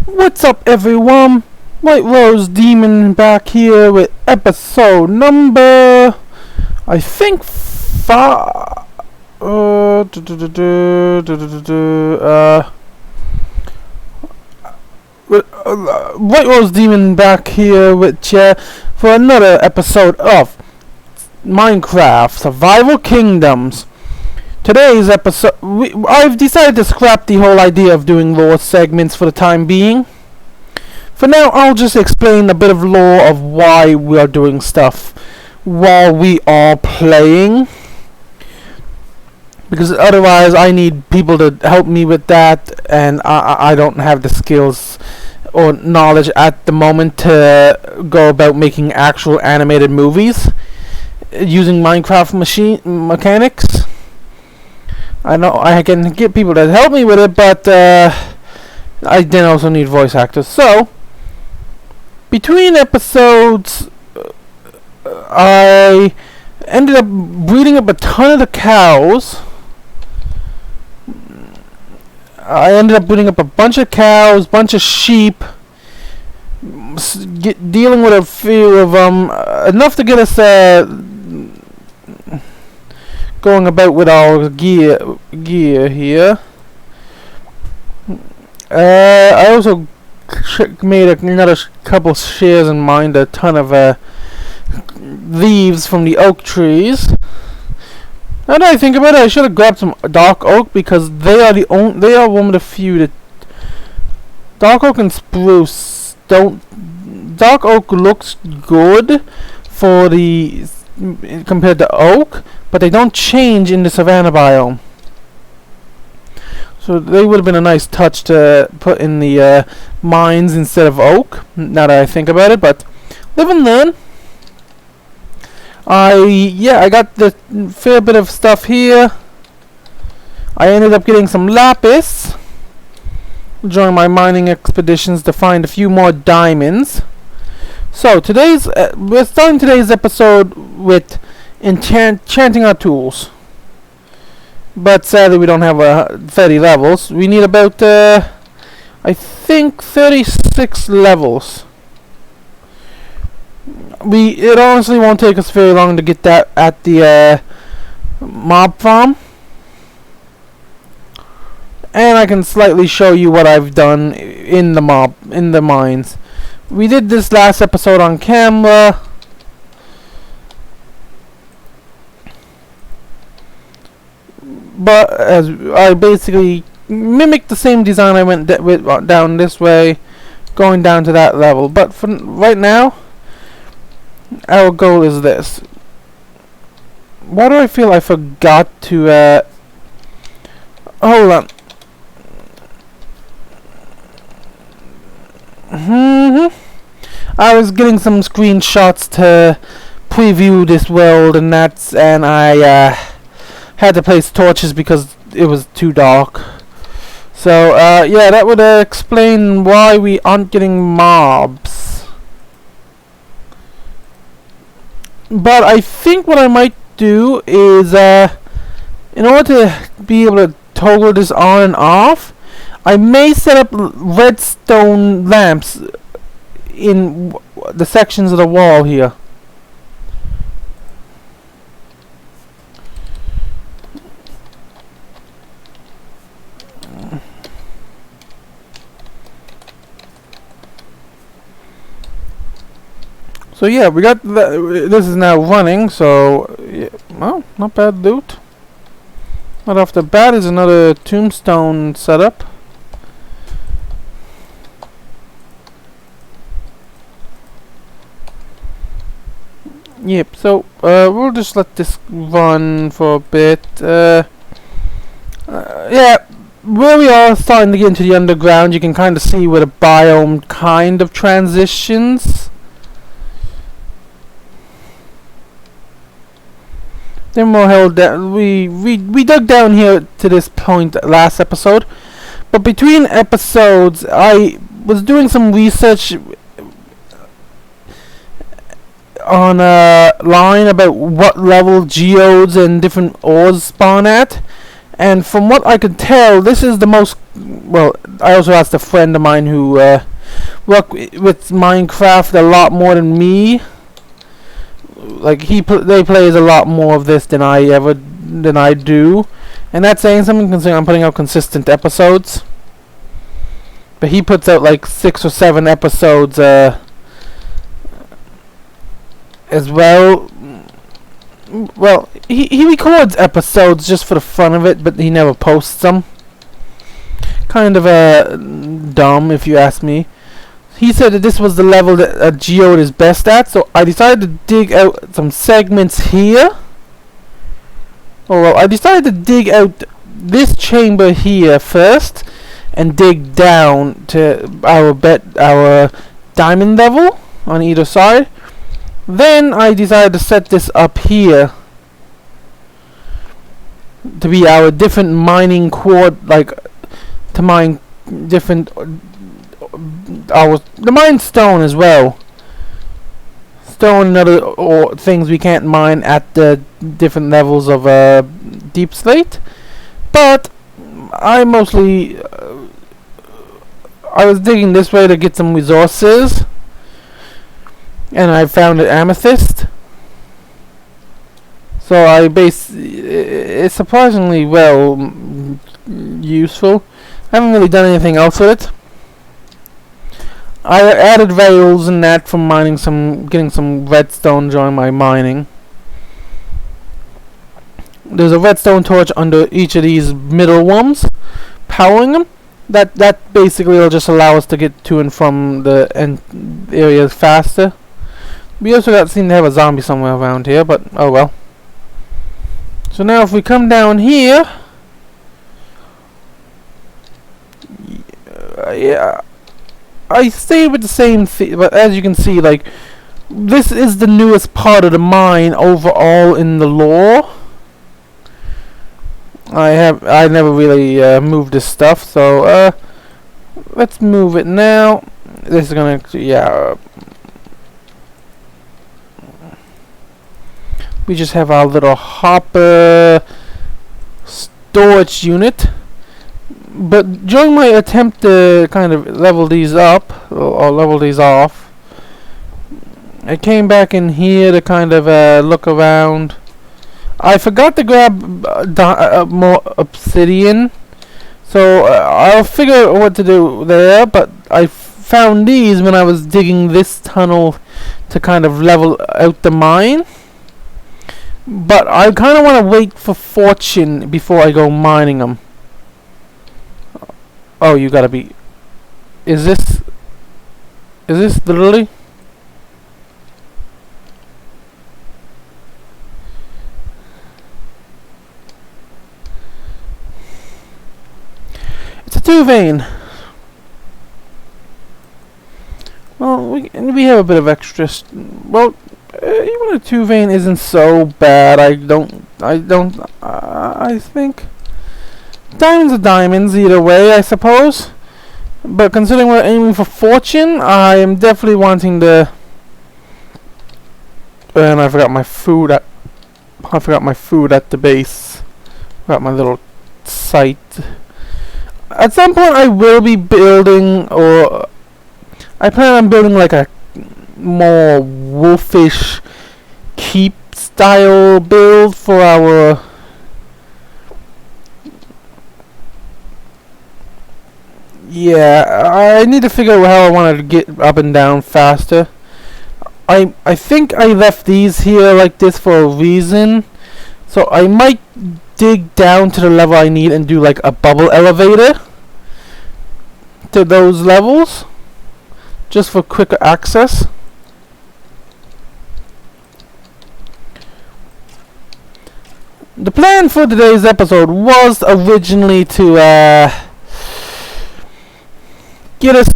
What's up, everyone? White Rose Demon back here with episode number, I think, five. White Rose Demon back here with you for another episode of Minecraft Survival Kingdoms. Today's episode, I've decided to scrap the whole idea of doing lore segments for the time being. For now, I'll just explain a bit of lore of why we are doing stuff while we are playing. Because otherwise, I need people to help me with that, and I don't have the skills or knowledge at the moment to go about making actual animated movies using Minecraft mechanics. I know I can get people to help me with it, but I then also need voice actors. So, between episodes, I ended up breeding up a ton of the cows. I ended up breeding up a bunch of cows, bunch of sheep, dealing with a few of them, enough to get us going about with our gear here. I also made another couple shares in mind, a ton of leaves from the oak trees. Now that I think about it, I should have grabbed some dark oak because they are one of the few that dark oak and spruce don't. Dark oak looks good for the compared to oak, but they don't change in the savanna biome. So they would have been a nice touch to put in the mines instead of oak, now that I think about it, but live and learn. I got the fair bit of stuff here. I ended up getting some lapis during my mining expeditions to find a few more diamonds. So we're starting today's episode with enchanting our tools. But sadly we don't have 30 levels. We need about I think 36 levels. It honestly won't take us very long to get that at the mob farm. And I can slightly show you what I've done in the mines. We did this last episode on camera. But as I basically mimicked the same design, I went down this way, going down to that level. But for right now, our goal is this. Why do I feel I forgot to hold on. I was getting some screenshots to preview this world and I had to place torches because it was too dark. So yeah, that would explain why we aren't getting mobs. But I think what I might do is in order to be able to toggle this on and off, I may set up redstone lamps in the sections of the wall here. So yeah, we got this is now running, so yeah, well, not bad loot. Right off the bat is another tombstone setup. Yep, so we'll just let this run for a bit. Yeah, where we are starting to get into the underground, you can kind of see where the biome kind of transitions. Then we'll hold down. We dug down here to this point last episode, but between episodes, I was doing some research on a line about what level geodes and different ores spawn at, And from what I could tell, this is the most... Well, I also asked a friend of mine who worked with Minecraft a lot more than me. Like, they plays a lot more of this than I do. And that's saying something, considering I'm putting out consistent episodes. But he puts out like 6 or 7 episodes as well. Well, he records episodes just for the fun of it, but he never posts them. Kind of dumb, if you ask me. He said that this was the level that a geode is best at, so I decided to dig out some segments here. Oh well, I decided to dig out this chamber here first, and dig down to our diamond level on either side. Then I decided to set this up here to be our different mining to mine different the mine stone as well. Stone and other things we can't mine at the different levels of deep slate. But I mostly I was digging this way to get some resources. And I found an amethyst. So it's surprisingly well useful. I haven't really done anything else with it. I added rails and that from getting some redstone during my mining. There's a redstone torch under each of these middle ones, powering them. That basically will just allow us to get to and from the areas faster. We also seem to have a zombie somewhere around here, but oh well. So now if we come down here, yeah, I stayed with the same thing, but as you can see, like, this is the newest part of the mine overall in the lore. I never really moved this stuff, so let's move it now. This is gonna, yeah. We just have our little hopper storage unit. But during my attempt to kind of level these up, or level these off, I came back in here to kind of look around. I forgot to grab more obsidian, so I'll figure out what to do there, but I found these when I was digging this tunnel to kind of level out the mine. But I kind of want to wait for fortune before I go mining them. Oh, you gotta be... Is this literally? It's a 2 vein. Well, we have a bit of extra... Well... even a 2 vein isn't so bad. I think diamonds are diamonds either way, I suppose. But considering we're aiming for fortune, I am definitely wanting to. And I forgot my food at the base. Forgot my little site. At some point, I will be building, or I plan on building like a more wolfish keep style build for our I need to figure out how I want to get up and down faster. I think I left these here like this for a reason, so I might dig down to the level I need and do like a bubble elevator to those levels just for quicker access. The plan for today's episode was originally to get us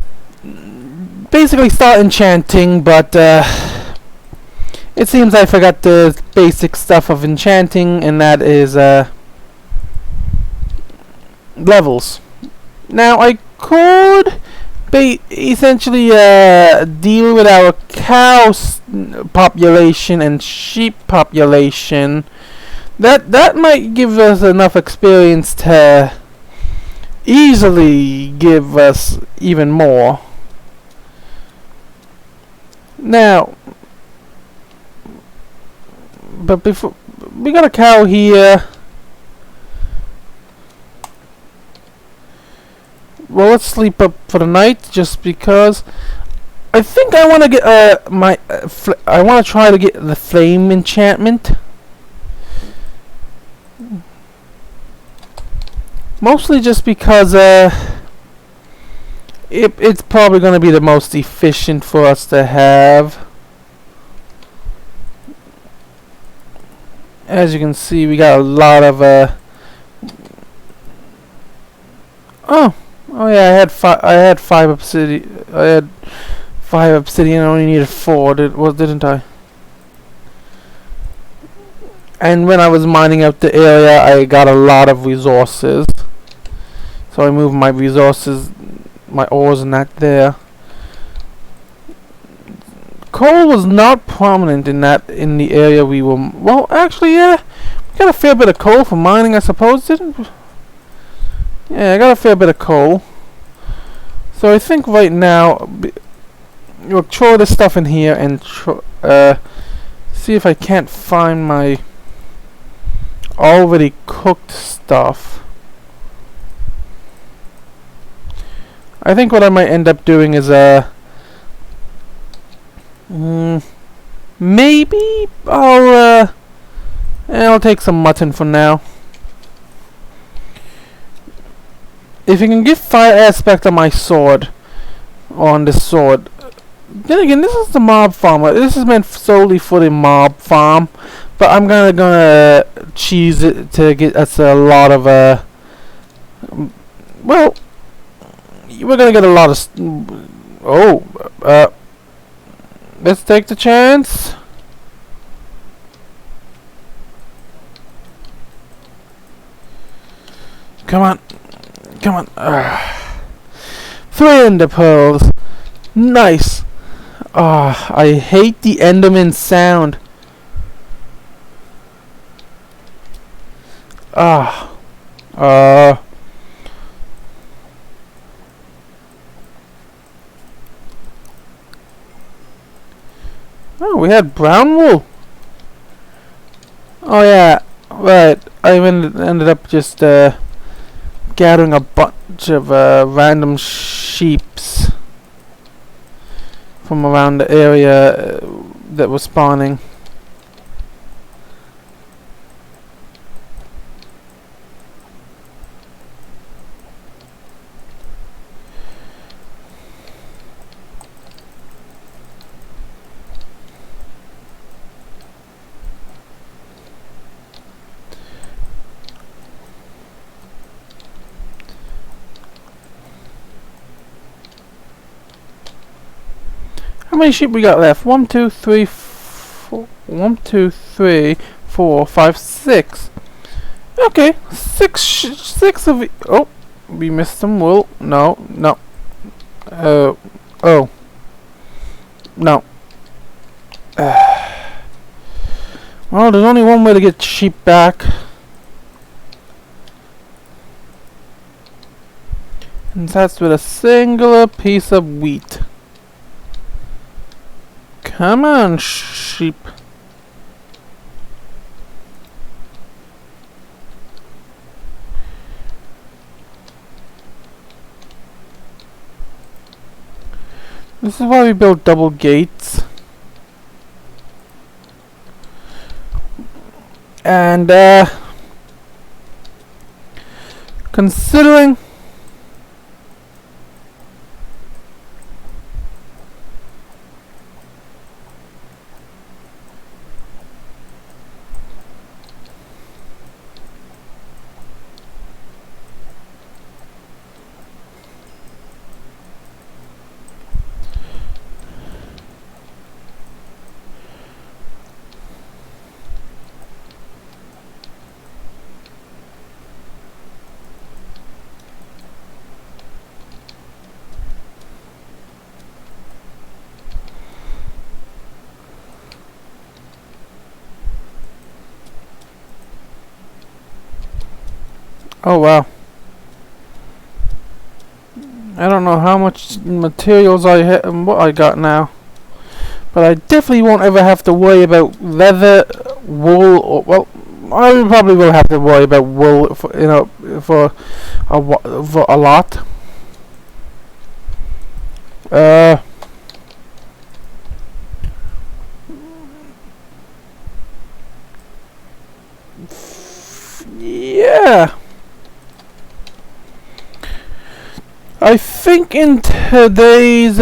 basically start enchanting, but it seems I forgot the basic stuff of enchanting, and that is levels. Now I could essentially deal with our cow population and sheep population That might give us enough experience to easily give us even more. Now, but before we got a cow here. Well, let's sleep up for the night just because I think I want to get I want to try to get the flame enchantment. Mostly just because it's probably going to be the most efficient for us to have. As you can see, we got a lot of oh yeah, I had 5 obsidian. I had 5 obsidian. I only needed 4. Didn't I? And when I was mining out the area, I got a lot of resources. So I moved my resources, my ores, and that there. Coal was not prominent in the area we were. Well, actually, yeah, we got a fair bit of coal for mining, I suppose, didn't we? Yeah, I got a fair bit of coal. So I think right now we'll throw this stuff in here and see if I can't find my already cooked stuff. I think what I might end up doing is maybe I'll take some mutton for now. If you can get fire aspect on my sword, on this sword. Then again, this is the mob farm. This is meant solely for the mob farm, but I'm gonna cheese it to get us a lot of well, we're gonna get a lot of let's take the chance. Come on. Come on. 3 ender pearls. Nice. I hate the Enderman sound. Oh, we had brown wool. Oh yeah, right. I ended up just gathering a bunch of random sheeps from around the area that was spawning. How many sheep we got left? 1, 2, 3, 4. 1, 2, 3, 4, 5, 6. Okay, 6 of it. Oh, we missed some wool. No. Oh. No. Well, there's only one way to get sheep back. And that's with a singular piece of wheat. Come on, sheep. This is why we built double gates. And considering Oh wow. I don't know how much materials what I got now. But I definitely won't ever have to worry about leather, wool, or, well, I probably will have to worry about wool for, for a lot. Yeah. I think in today's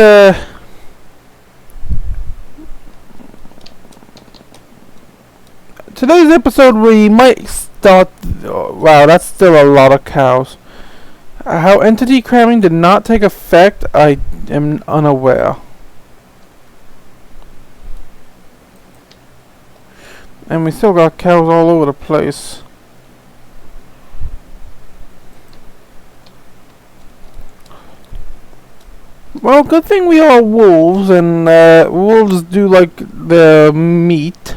episode we might start. Oh, wow, that's still a lot of cows. How entity cramming did not take effect, I am unaware. And we still got cows all over the place. Well, good thing we are wolves, and wolves do like the meat.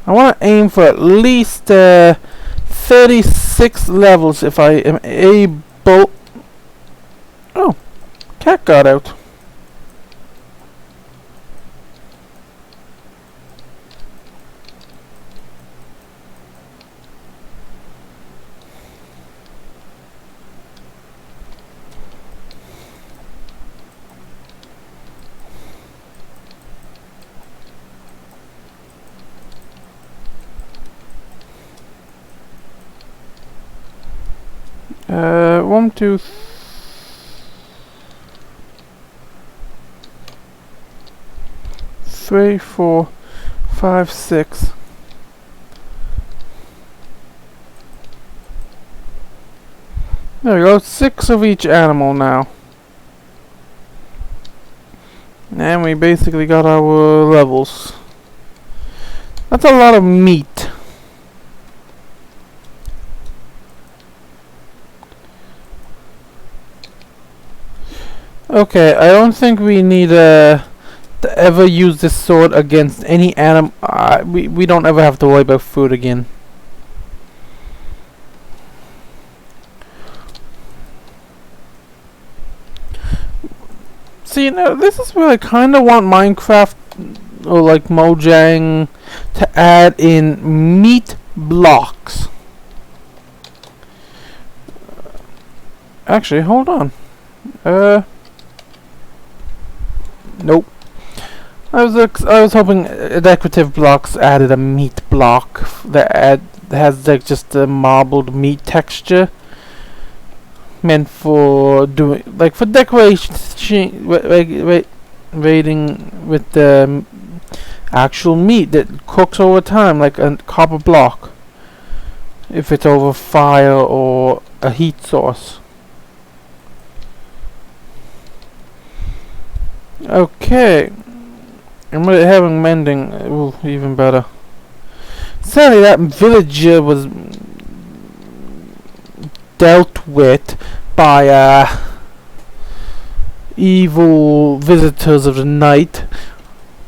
I want to aim for at least 36 levels if I am able. Oh, cat got out. One, two, 3, 4, 5, 6. There we go, 6 of each animal now. And we basically got our levels. That's a lot of meat. Okay, I don't think we need to ever use this sword against any animal. We don't ever have to worry about food again. See, this is where I kind of want Minecraft or like Mojang to add in meat blocks. Actually, hold on. Nope. I was hoping decorative blocks added a meat block that has like just a marbled meat texture, meant for doing like for decoration, waiting with the actual meat that cooks over time, like a copper block, if it's over fire or a heat source. Okay, and with having mending, even better. Sadly, that villager was dealt with by evil visitors of the night.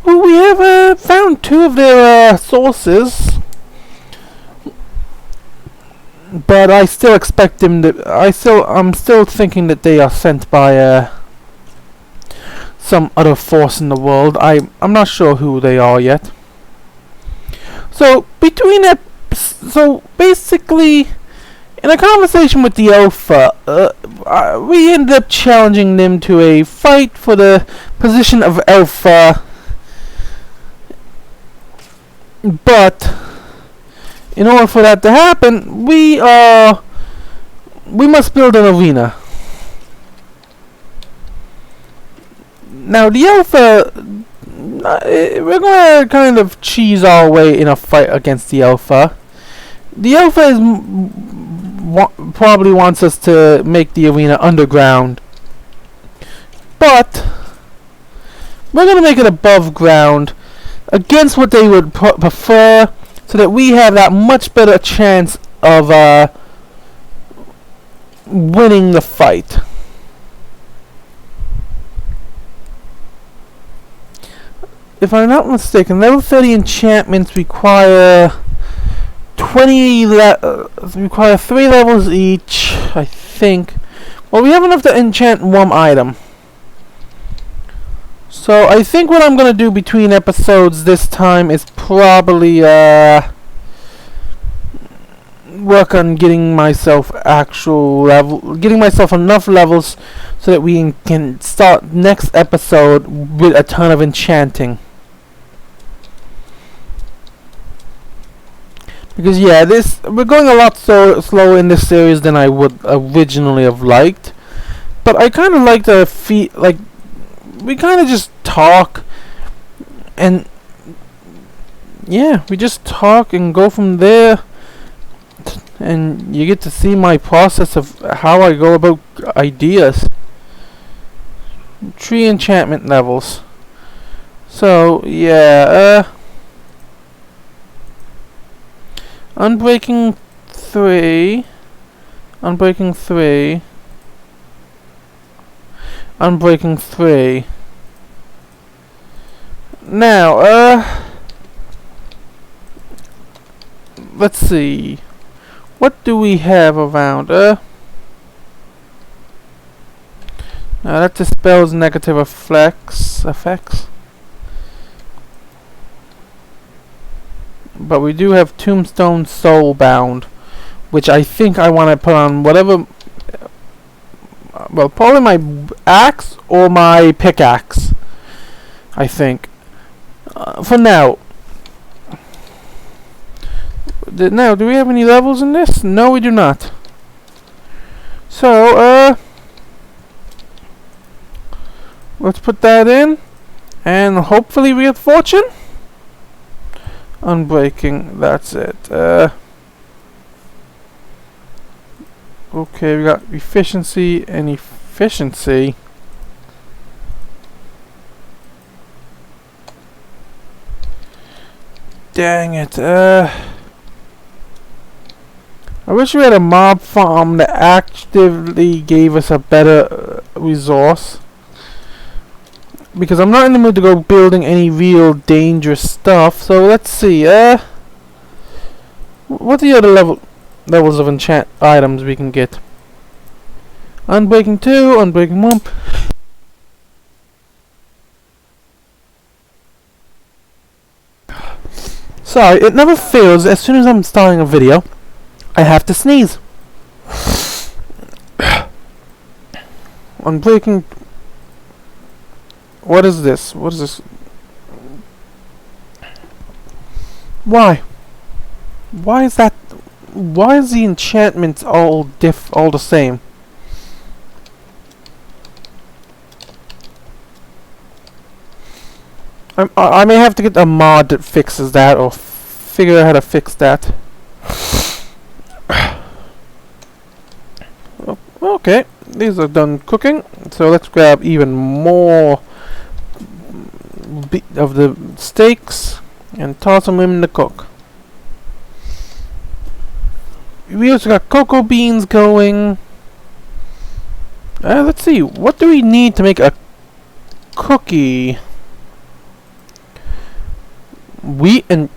Well, we have found 2 of their sources, but I still expect them to. I'm still thinking that they are sent by some other force in the world. I'm not sure who they are yet. So basically, in a conversation with the Alpha, we ended up challenging them to a fight for the position of Alpha. But in order for that to happen, we must build an arena. Now the Alpha, we're gonna kind of cheese our way in a fight against the Alpha. The Alpha probably wants us to make the arena underground, but we're gonna make it above ground against what they would prefer, so that we have that much better chance of winning the fight. if I'm not mistaken, level 30 enchantments require require 3 levels each, I think. Well, we have enough to enchant 1 item. So I think what I'm gonna do between episodes this time is probably work on getting myself enough levels so that we can start next episode with a ton of enchanting. Because yeah, we're going a lot slower in this series than I would originally have liked. But I kind of like the we kind of just talk, and yeah, we just talk and go from there, and you get to see my process of how I go about ideas. 3 enchantment levels. So yeah, Unbreaking 3, Unbreaking 3, Unbreaking 3. Now, let's see. What do we have around? Now that dispels negative effects. But we do have Tombstone Soulbound, which I think I want to put on whatever. Well, probably my axe or my pickaxe, I think. For now. Now, do we have any levels in this? No, we do not. So, let's put that in, and hopefully we get fortune. Unbreaking, that's it. Okay, we got efficiency and efficiency. Dang it, I wish we had a mob farm that actively gave us a better resource. Because I'm not in the mood to go building any real dangerous stuff. So let's see, what are the other levels of enchant items we can get? Unbreaking 2, Unbreaking 1. Sorry, it never fails. As soon as I'm starting a video, I have to sneeze. Unbreaking. What is this? What is this? Why? Why is that? Why is the enchantments all the same? I may have to get a mod that fixes that, or figure out how to fix that. Okay, these are done cooking, so let's grab even more of the steaks and toss them in the cook. We also got cocoa beans going. Let's see, what do we need to make a cookie? Wheat and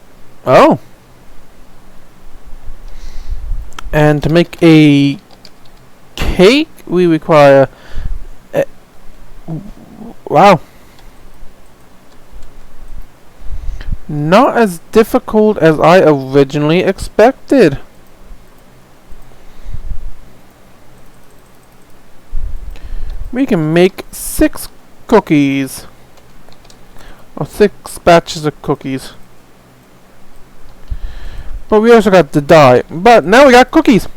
and to make a cake we require wow, not as difficult as I originally expected. We can make 6 cookies, or 6 batches of cookies. But we also got the dye. But now we got cookies.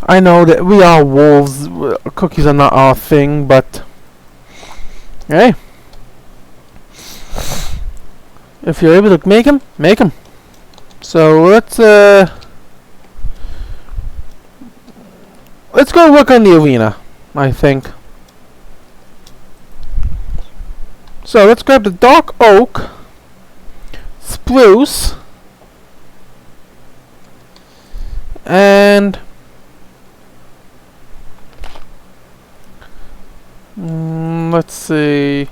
I know that we are wolves. Cookies are not our thing, but hey, if you're able to make them, make them. So let's go work on the arena, I think. So let's grab the dark oak, spruce, and let's see.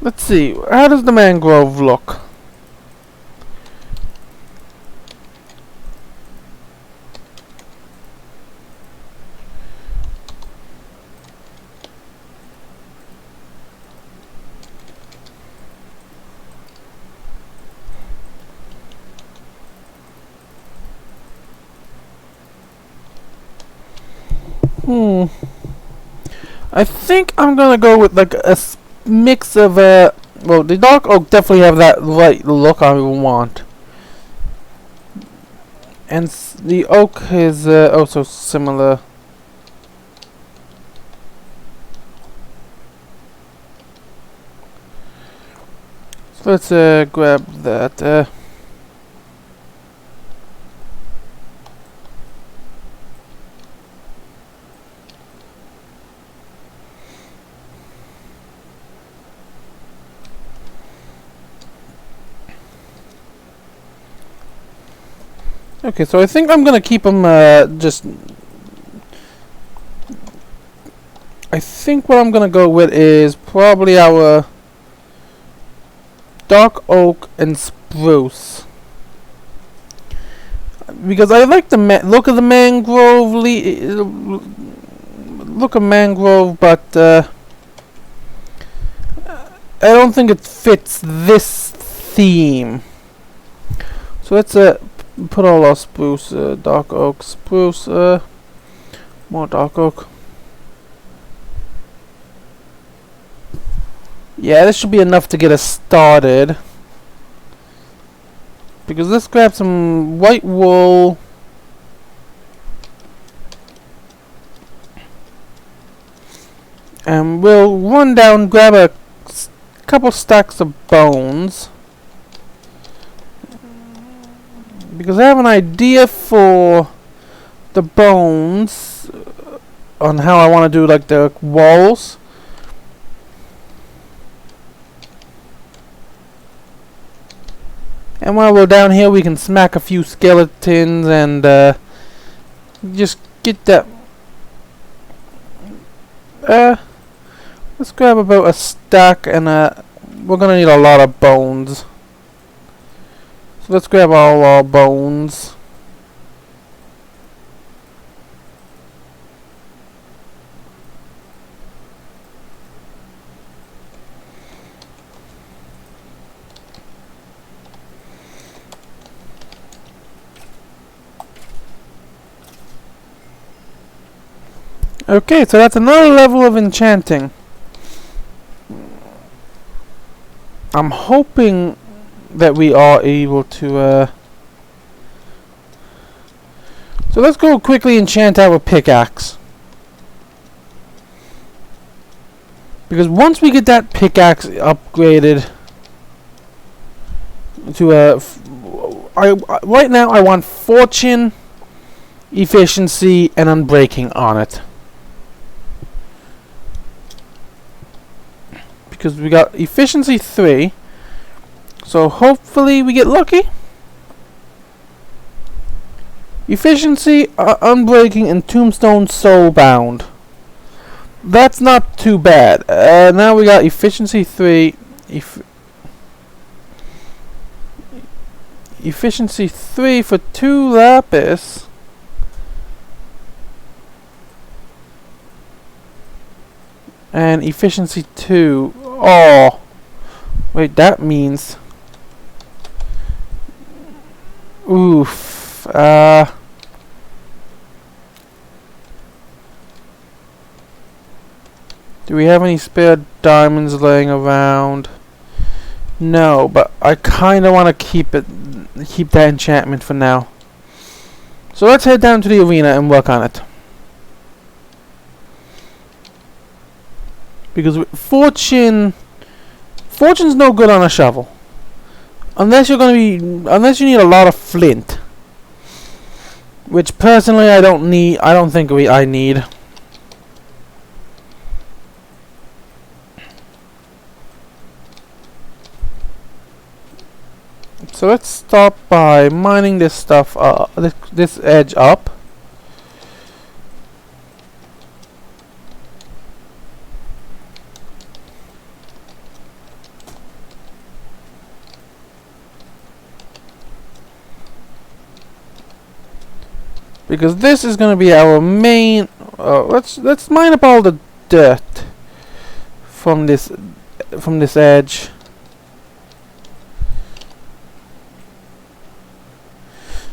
Let's see, how does the mangrove look? I think I'm gonna go with like a mix of well, the dark oak definitely have that light look I want, and the oak is also similar. So let's grab that. Okay, so I think I'm gonna keep them just. I think what I'm gonna go with is probably our dark oak and spruce, because I like the look of the mangrove look of mangrove, but I don't think it fits this theme. So let's put all our spruce, dark oak, spruce, more dark oak. Yeah, this should be enough to get us started. Because let's grab some white wool. And we'll run down, grab a couple stacks of bones. Because I have an idea for the bones on how I want to do like the walls. And while we're down here, we can smack a few skeletons and just get that. Let's grab about a stack, and we're gonna need a lot of bones. So let's grab all our bones. Okay, so that's another level of enchanting. I'm hoping that we are able to so let's go quickly enchant our pickaxe. Because once we get that pickaxe upgraded to right now I want fortune, efficiency, and unbreaking on it. Because we got efficiency 3, so hopefully we get lucky. Efficiency, unbreaking, and tombstone soulbound. That's not too bad. Now we got efficiency 3, efficiency 3 for 2 lapis. And efficiency 2. Oh, wait, that means. Oof. Do we have any spare diamonds laying around? No, but I kind of want to keep that enchantment for now. So let's head down to the arena and work on it. Because fortune's no good on a shovel, unless you need a lot of flint, which personally I don't need. I don't think I need. So let's start by mining this stuff, this edge up. because this is going to be our main. Let's mine up all the dirt from this edge.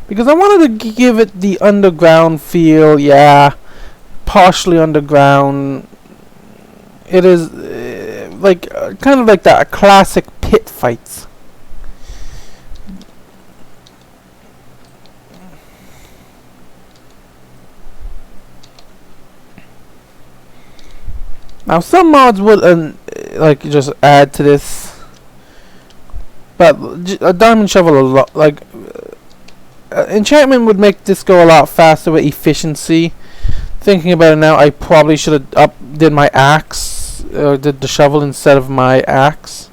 Because I wanted to give it the underground feel. Yeah, partially underground. It is kind of like that classic pit fights. Now some mods would like just add to this, but a diamond shovel enchantment would make this go a lot faster with efficiency. Thinking about it now, I probably should have did my axe, did the shovel instead of my axe.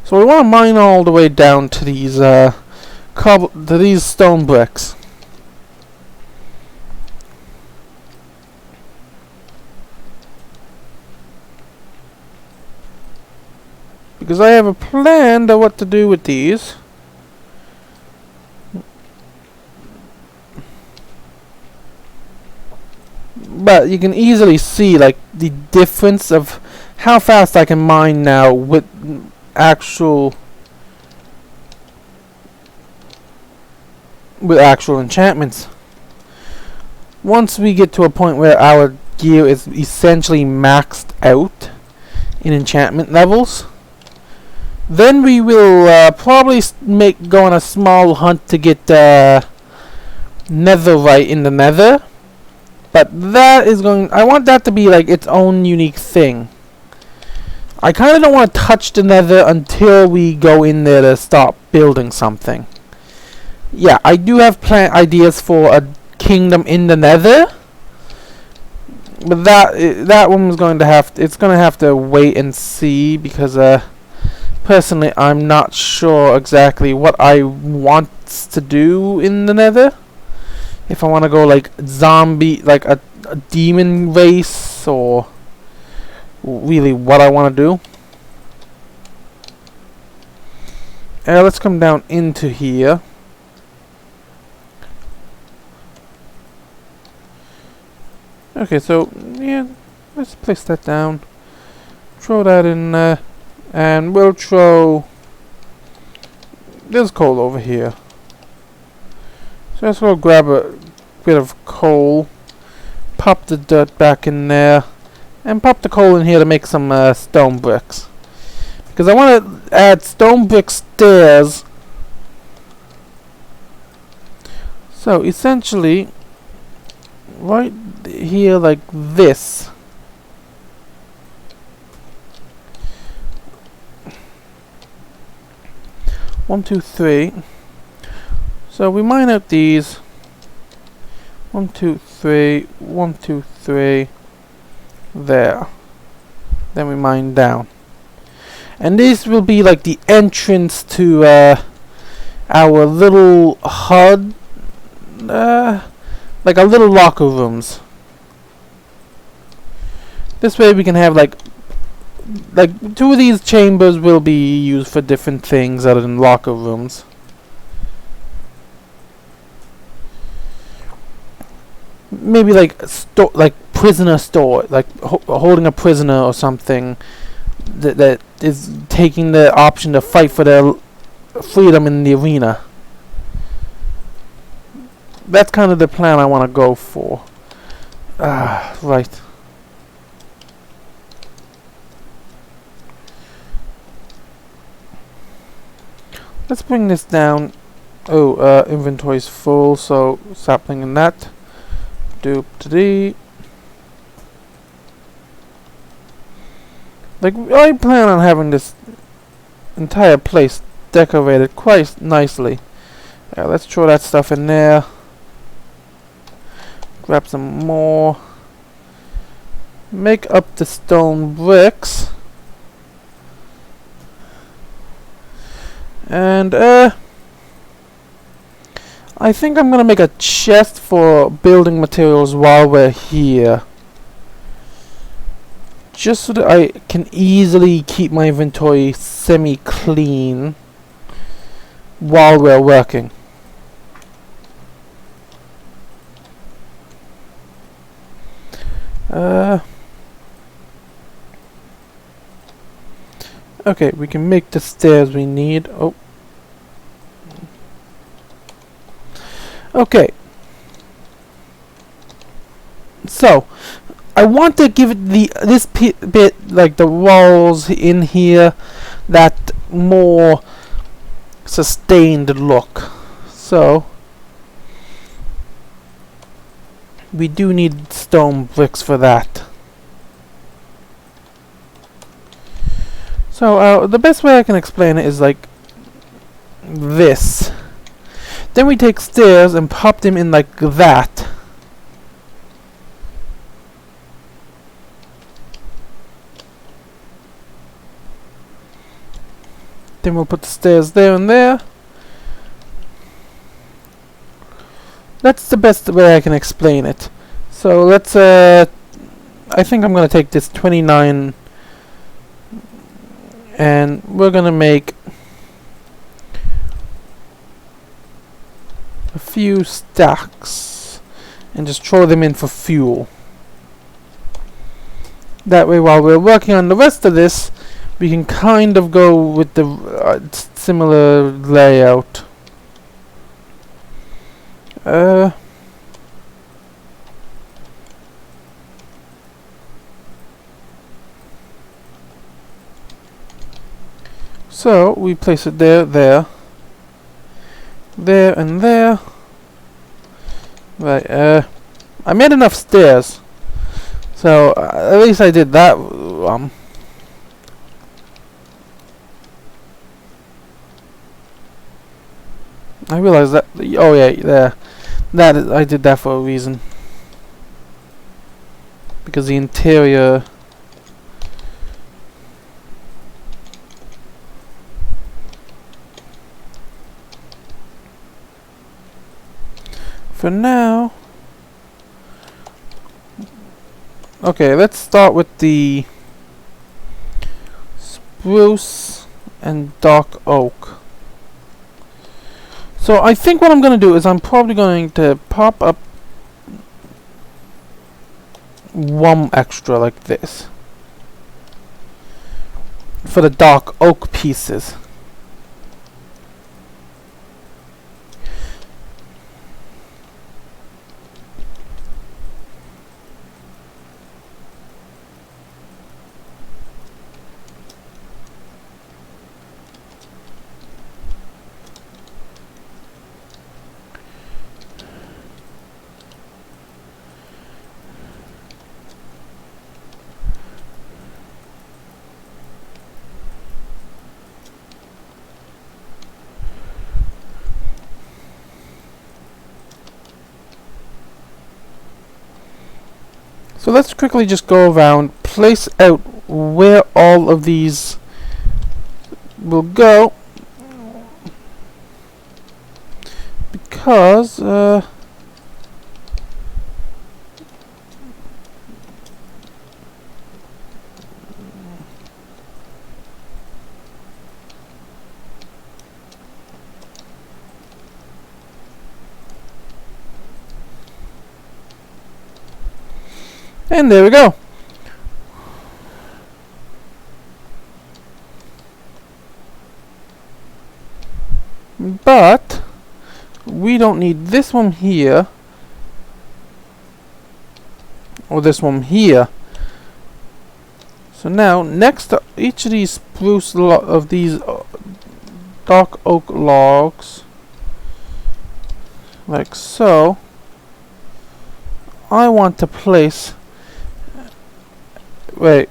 So we want to mine all the way down to these these stone bricks. Because I have a plan of what to do with these. But you can easily see like the difference of how fast I can mine now with actual enchantments. Once we get to a point where our gear is essentially maxed out in enchantment levels, then we will probably go on a small hunt to get netherite in the nether. But that is I want that to be like its own unique thing. I kind of don't want to touch the nether until we go in there to start building something. Yeah, I do have ideas for a kingdom in the nether. But that one was going to it's going to have to wait and see, because personally I'm not sure exactly what I want to do in the nether. If I want to go like zombie, like a demon race, or really what I want to do. Let's come down into here. Okay, so yeah, let's place that down. Throw that in there, and we'll throw this coal over here. So let's go grab a bit of coal, pop the dirt back in there, and pop the coal in here to make some stone bricks. Because I want to add stone brick stairs. So essentially, right here like this. One, two, three. So we mine out these. 1, 2, 3, 1, 2, 3. There. Then we mine down. And this will be like the entrance to our little HUD. Like our little locker rooms. This way we can have like 2 of these chambers will be used for different things other than locker rooms. Maybe like prisoner store, like holding a prisoner or something that is taking the option to fight for their freedom in the arena. That's kind of the plan I want to go for. Right. Let's bring this down. Oh, inventory's full, so sapling in that. Doop-de-dee. Like, I plan on having this entire place decorated quite nicely. Yeah, let's throw that stuff in there. Grab some more. Make up the stone bricks. And, I think I'm gonna make a chest for building materials while we're here. Just so that I can easily keep my inventory semi-clean. while we're working. Okay, we can make the stairs we need. Oh. Okay. So, I want to give it this bit, like the walls in here, that more sustained look. So, we do need stone bricks for that. So, the best way I can explain it is like this. Then we take stairs and pop them in like that. Then we'll put the stairs there and there. That's the best way I can explain it. So let's I think I'm gonna take this 29 and we're gonna make a few stacks and just throw them in for fuel. That way while we're working on the rest of this, we can kind of go with the similar layout. So we place it there, there, and there. Right. I made enough stairs, so at least I did that. I realized that. Oh yeah, there. That is, I did that for a reason. Because the interior. For now. Okay, let's start with the spruce and dark oak. So I think what I'm going to do is I'm probably going to pop up one extra like this for the dark oak pieces. So let's quickly just go around, place out where all of these will go, because and there we go. But we don't need this one here or this one here. So now next to each of these spruce of these dark oak logs, like so, I want to place. Wait.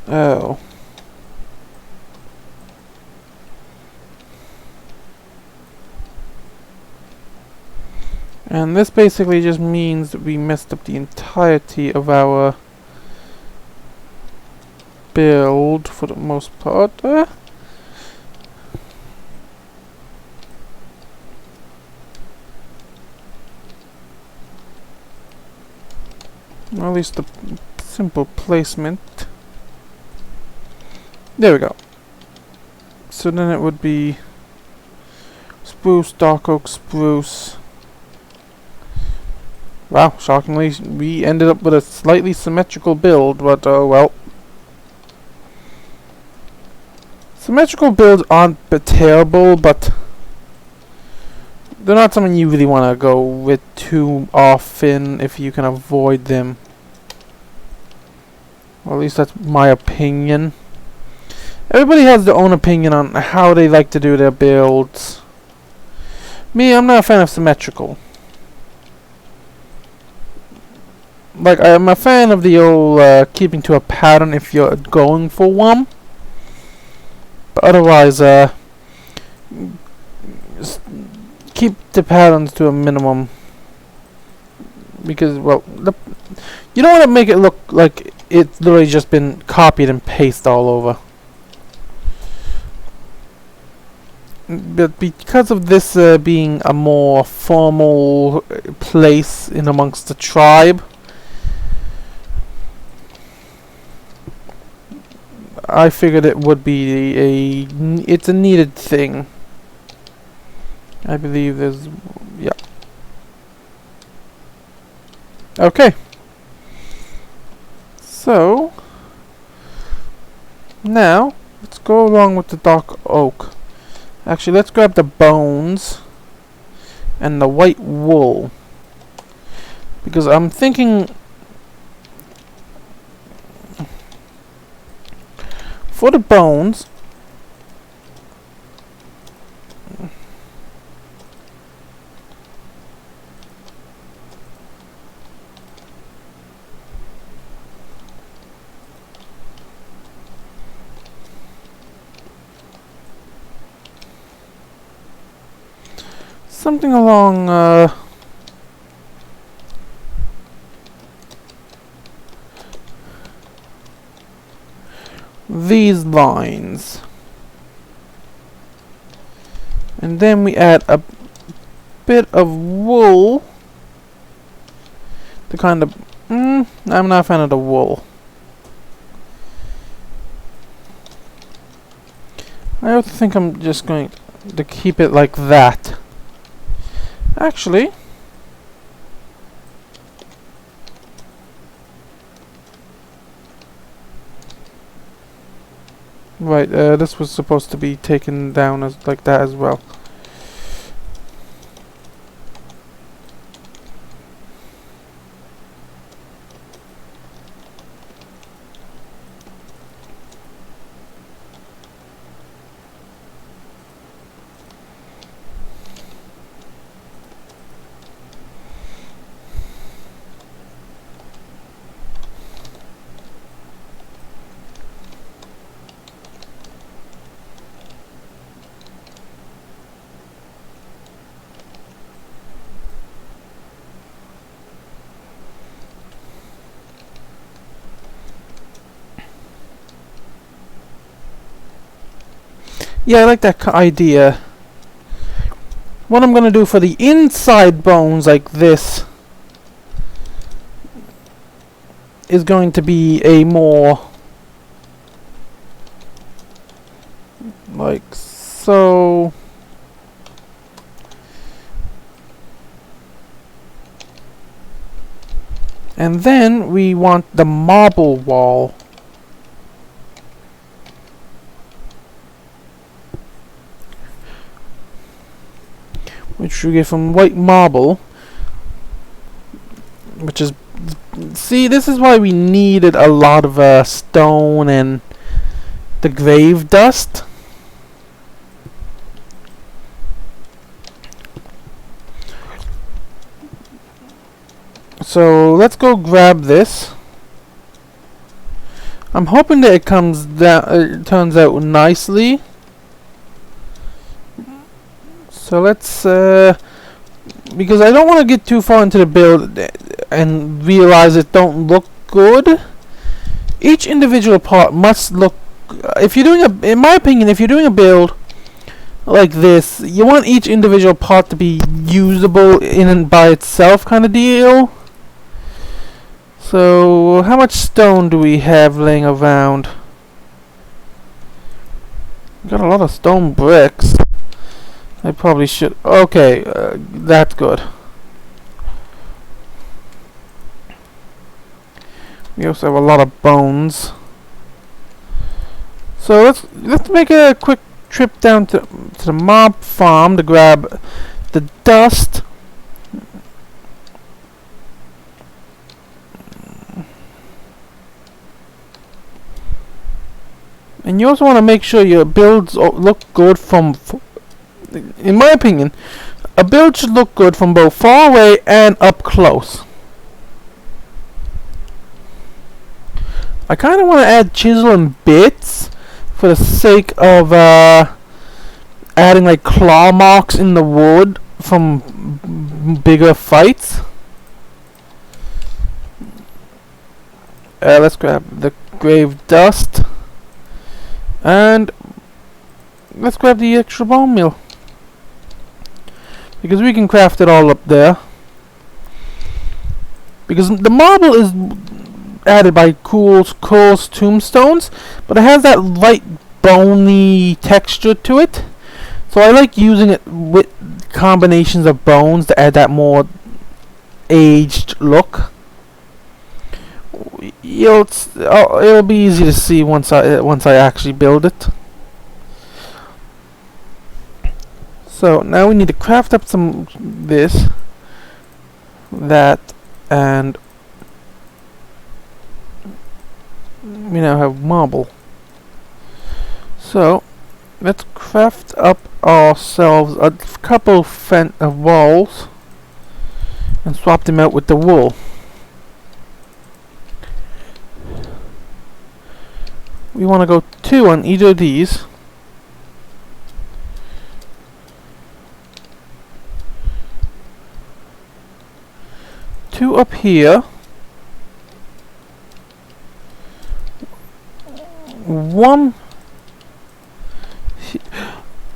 Oh. And this basically just means that we messed up the entirety of our build for the most part. Or at least the simple placement. There we go. So then it would be spruce, dark oak, spruce. Wow, shockingly, we ended up with a slightly symmetrical build, but well. Symmetrical builds aren't terrible, but they're not something you really want to go with too often if you can avoid them. Or at least that's my opinion. Everybody has their own opinion on how they like to do their builds. Me, I'm not a fan of symmetrical. Like, I'm a fan of the old keeping to a pattern if you're going for one. But otherwise, keep the patterns to a minimum. Because, well, you don't want to make it look like it's literally just been copied and pasted all over. But because of this being a more formal place in amongst the tribe, I figured it would be it's a needed thing. I believe there's, yeah. Okay. So, now, let's go along with the dark oak. Actually, let's grab the bones and the white wool. Because I'm thinking for the bones, something along these lines, and then we add a bit of wool to kind of I'm not a fan of the wool. I also think I'm just going to keep it like that. Actually, right, this was supposed to be taken down as like that as well. Yeah, I like that idea. What I'm going to do for the inside bones like this is going to be a more like so. And then we want the marble wall. Which we get from white marble, which is, see, this is why we needed a lot of stone and the grave dust. So let's go grab this. I'm hoping that it comes down, it turns out nicely. So let's, because I don't want to get too far into the build and realize it don't look good. Each individual part must look, if you're doing in my opinion, if you're doing a build like this, you want each individual part to be usable in and by itself kind of deal. So, how much stone do we have laying around? Got a lot of stone bricks. I probably should. Okay, that's good. We also have a lot of bones. So let's make a quick trip down to the mob farm to grab the dust. And you also want to make sure your builds look good from, in my opinion, a build should look good from both far away and up close. I kind of want to add chisel and bits for the sake of adding like claw marks in the wood from bigger fights. Let's grab the grave dust. And let's grab the extra bone meal, because we can craft it all up there. Because the marble is added by coarse tombstones, but it has that light bony texture to it. So I like using it with combinations of bones to add that more aged look. It'll be easy to see once I actually build it. So now we need to craft up some that, and we now have marble. So let's craft up ourselves a couple of walls and swap them out with the wool. We want to go 2 on either of these. Two up here. One.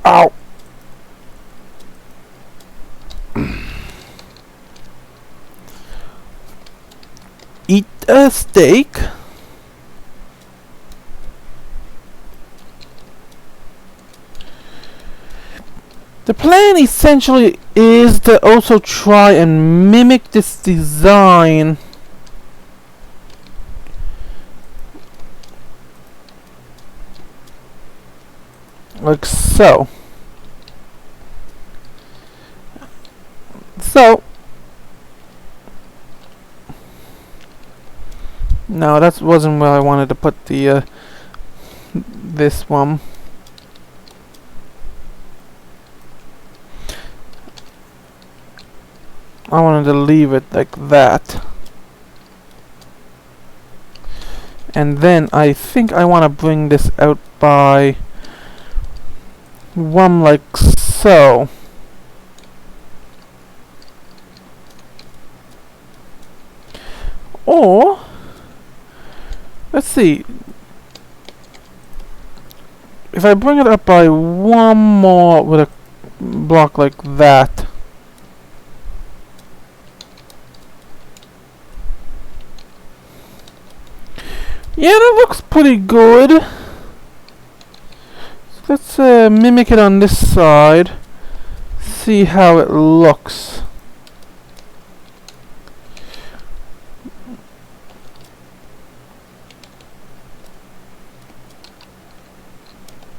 Ow. Eat a steak. The plan essentially is to also try and mimic this design like so. No, that wasn't where I wanted to put the this one. I wanted to leave it like that. And then I think I want to bring this out by one like so. Or, let's see. If I bring it up by one more with a block like that. Yeah, that looks pretty good. So let's mimic it on this side. See how it looks.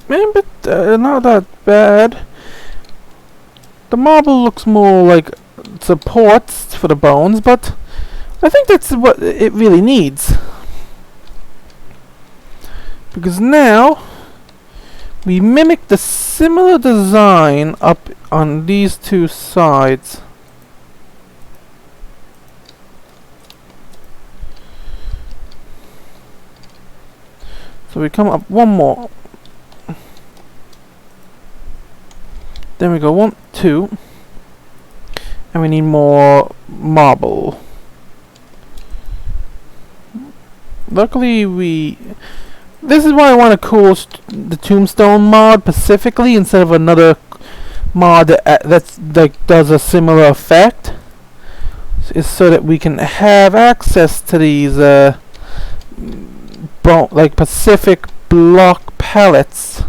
Maybe not that bad. The marble looks more like supports for the bones, but I think that's what it really needs. Because now we mimic the similar design up on these two sides. So we come up one more. Then we go 1, 2, and we need more marble. Luckily this is why I want to call the tombstone mod specifically instead of another mod that does a similar effect. is so that we can have access to these like Pacific block pallets.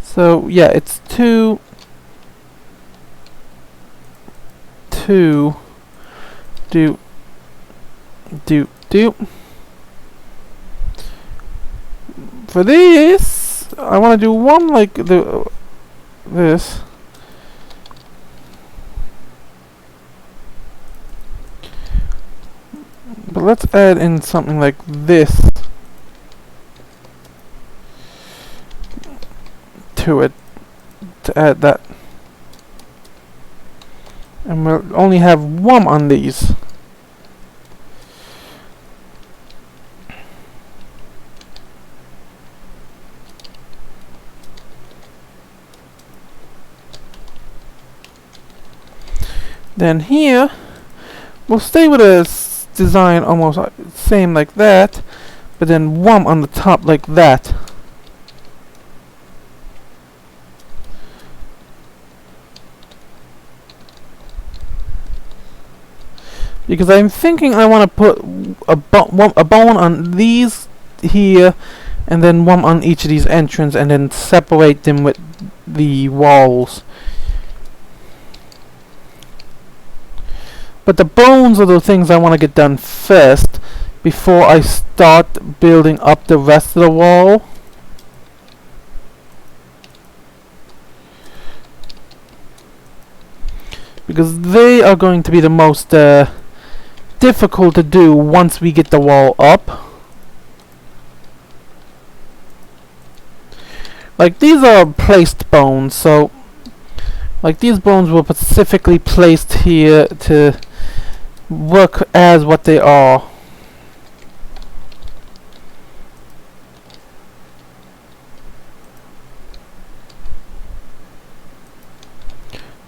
So yeah, it's two do for this. I want to do one like this. But let's add in something like this to it to add that. And we'll only have one on these. Then here, we'll stay with a design almost same like that, but then one on the top like that. Because I'm thinking I want to put a bone on these here, and then one on each of these entrances, and then separate them with the walls. But the bones are the things I want to get done first, before I start building up the rest of the wall. Because they are going to be the most difficult to do once we get the wall up. Like these are placed bones, so like these bones were specifically placed here to work as what they are.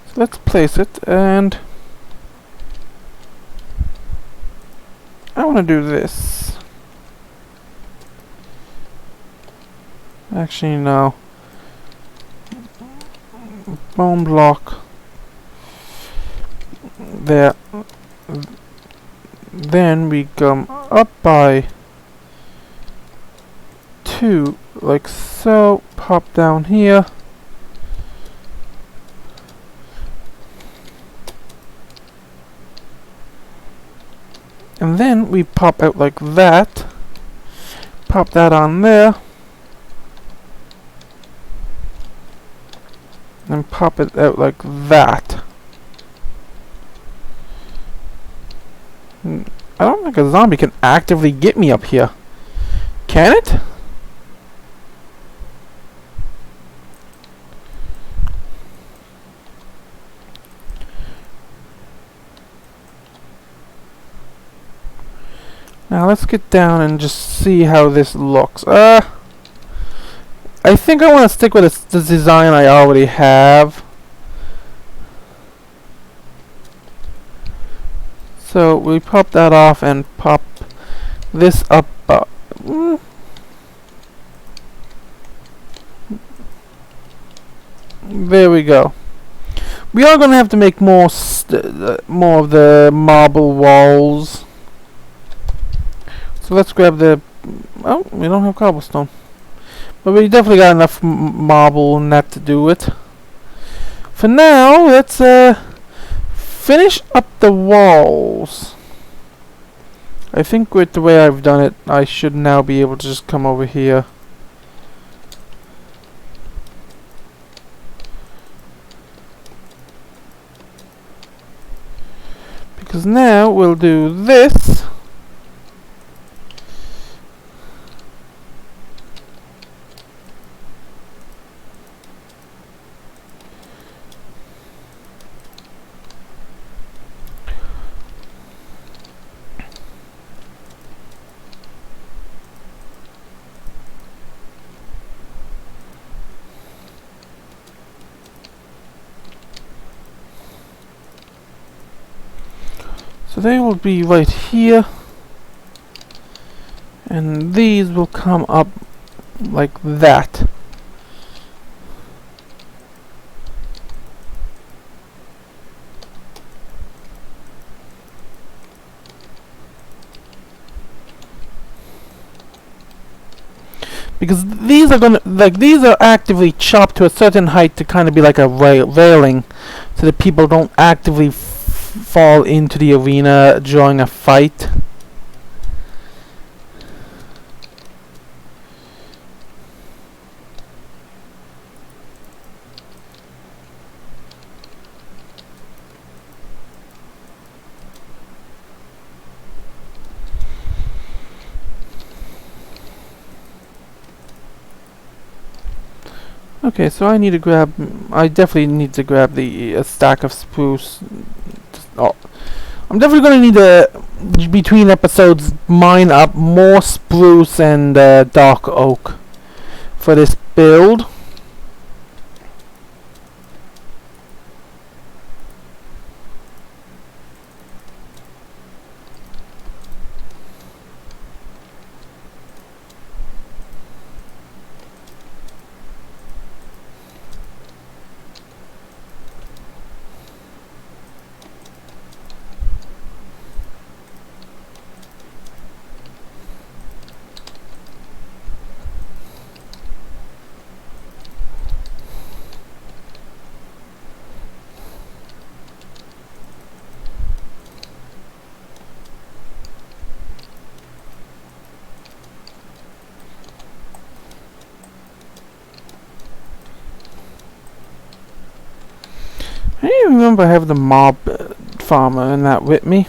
So let's place it, and I want to do this. Actually, no. Bone block. There. Then we come up by 2, like so. Pop down here. And then we pop out like that. Pop that on there. And pop it out like that. I don't think a zombie can actively get me up here. Can it? Now let's get down and just see how this looks. I think I want to stick with the design I already have. So we pop that off and pop this up. There we go. We are going to have to make more of the marble walls. So let's grab the... Oh, we don't have cobblestone. But we definitely got enough marble and that to do it. For now, let's finish up the walls. I think with the way I've done it, I should now be able to just come over here. Because now we'll do this. So they will be right here, and these will come up like that. because these are gonna, like, these are actively chopped to a certain height to kind of be like a railing, so that people don't actively fall into the arena during a fight. Okay, so I definitely need to grab the stack of spruce. Oh, I'm definitely going to need to, between episodes, mine up more spruce and dark oak for this build. I don't remember I have the mob farmer in that with me,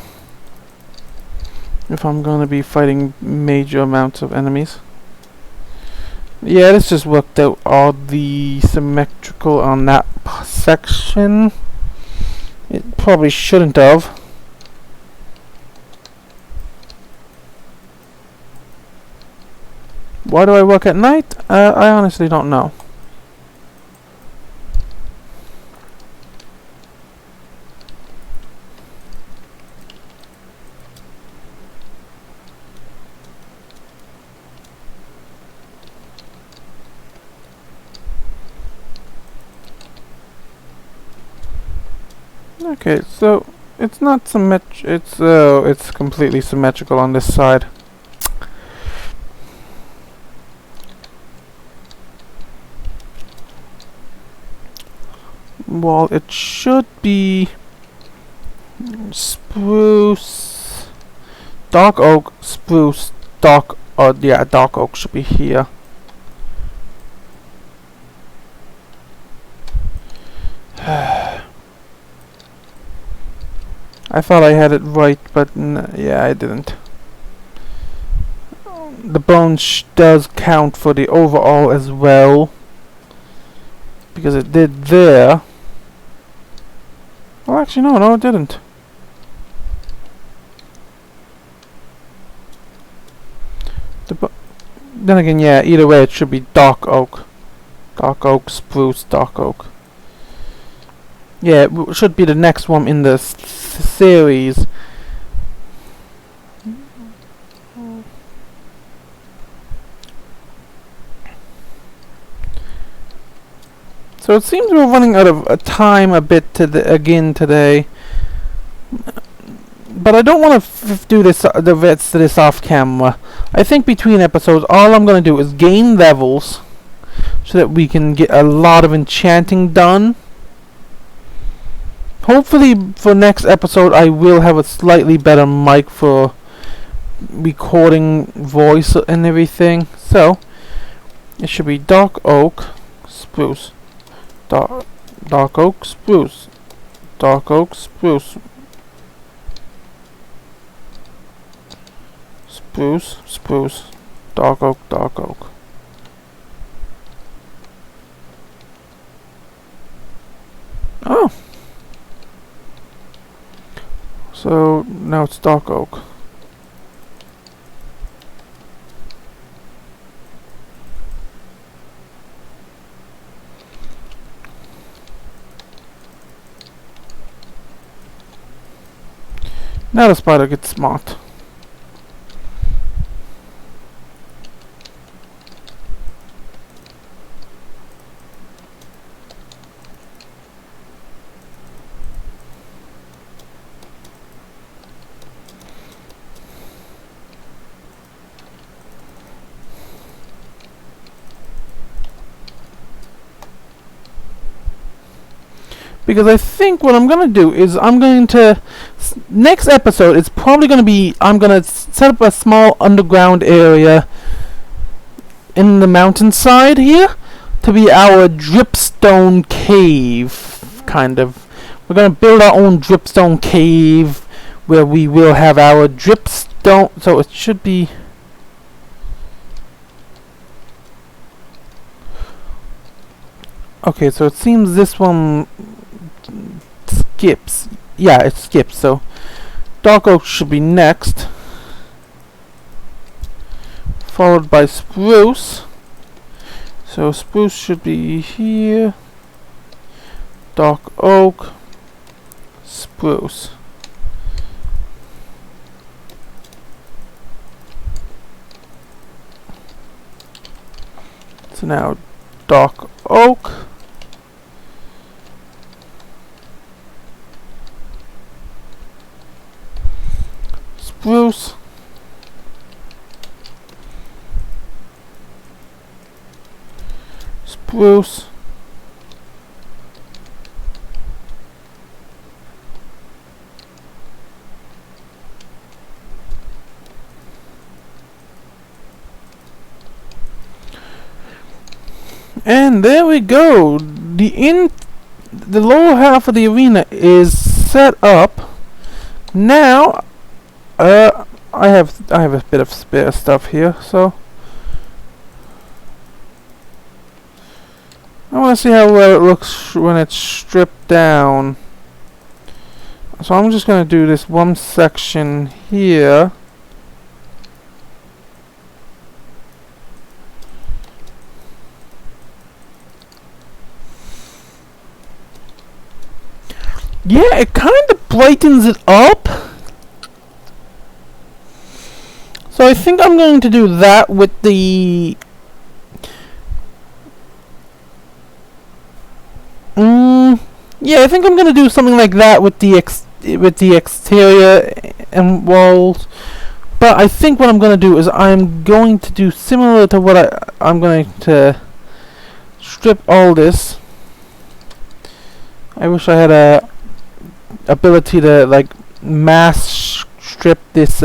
if I'm going to be fighting major amounts of enemies. Yeah, this just worked out all the symmetrical on that section. It probably shouldn't have. Why do I work at night? I honestly don't know. Okay, so it's not it's completely symmetrical on this side. Well, it should be spruce, dark oak, spruce, dark. Yeah, dark oak should be here. I thought I had it right, but yeah, I didn't. The bone does count for the overall as well, because it did there. Well, actually, no, it didn't. Then again, yeah, either way, it should be dark oak. Dark oak, spruce, dark oak. Yeah, it should be the next one in the series. So it seems we're running out of time a bit again today. But I don't want to do this the rest of this off camera. I think between episodes, all I'm going to do is gain levels so that we can get a lot of enchanting done. Hopefully for next episode I will have a slightly better mic for recording voice and everything. So it should be dark oak, spruce, dark oak, spruce, dark oak, spruce, spruce, spruce, dark oak, dark oak. Oh. So now it's dark oak. Now the spider gets smart. Because I think what I'm gonna do is I'm going to next episode it's probably gonna be I'm gonna set up a small underground area in the mountainside here to be our dripstone cave, kind of. We're gonna build our own dripstone cave where we will have our dripstone. So it should be. Okay, so it seems this one skips. Yeah, it skips. So dark oak should be next, followed by spruce. So spruce should be here. Dark oak, spruce. So now dark oak. Spruce. Spruce. And there we go. The lower half of the arena is set up. Now, I have a bit of spare stuff here, so I want to see how well it looks when it's stripped down. So I'm just going to do this one section here. Yeah, it kind of brightens it up. So I think I'm going to do that with the yeah, I think I'm going to do something like that with the exterior and walls. But I think what I'm going to do is I'm going to do similar to what I'm going to strip all this. I wish I had a ability to like mass strip this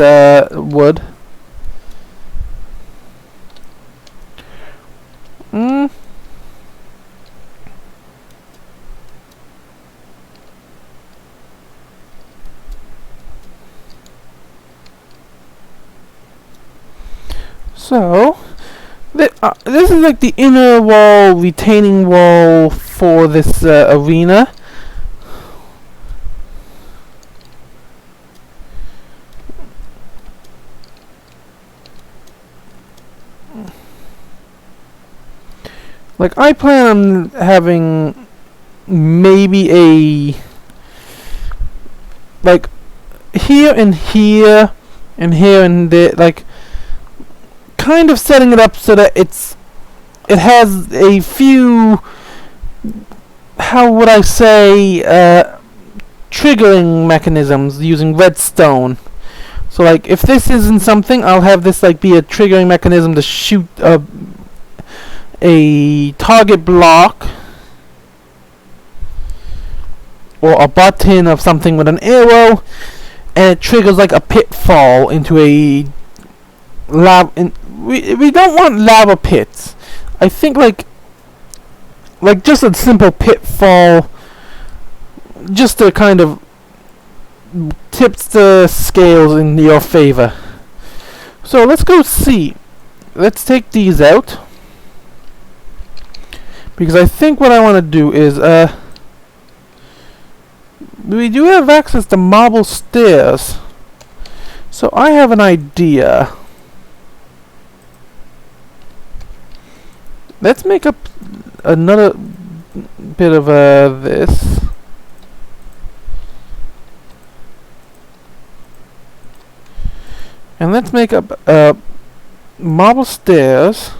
wood. So this is like the inner wall, retaining wall for this arena. Like I plan on having maybe a like here and here and here and there, like kind of setting it up so that it has a few, how would I say, triggering mechanisms using redstone. So like if this isn't something, I'll have this like be a triggering mechanism to shoot a target block or a button of something with an arrow, and it triggers like a pitfall into a lava. We don't want lava pits. I think like just a simple pitfall, just to kind of tips the scales in your favor. So let's go see. Let's take these out, because I think what I want to do is we do have access to marble stairs. So I have an idea. Let's make up another bit of this. And let's make up marble stairs.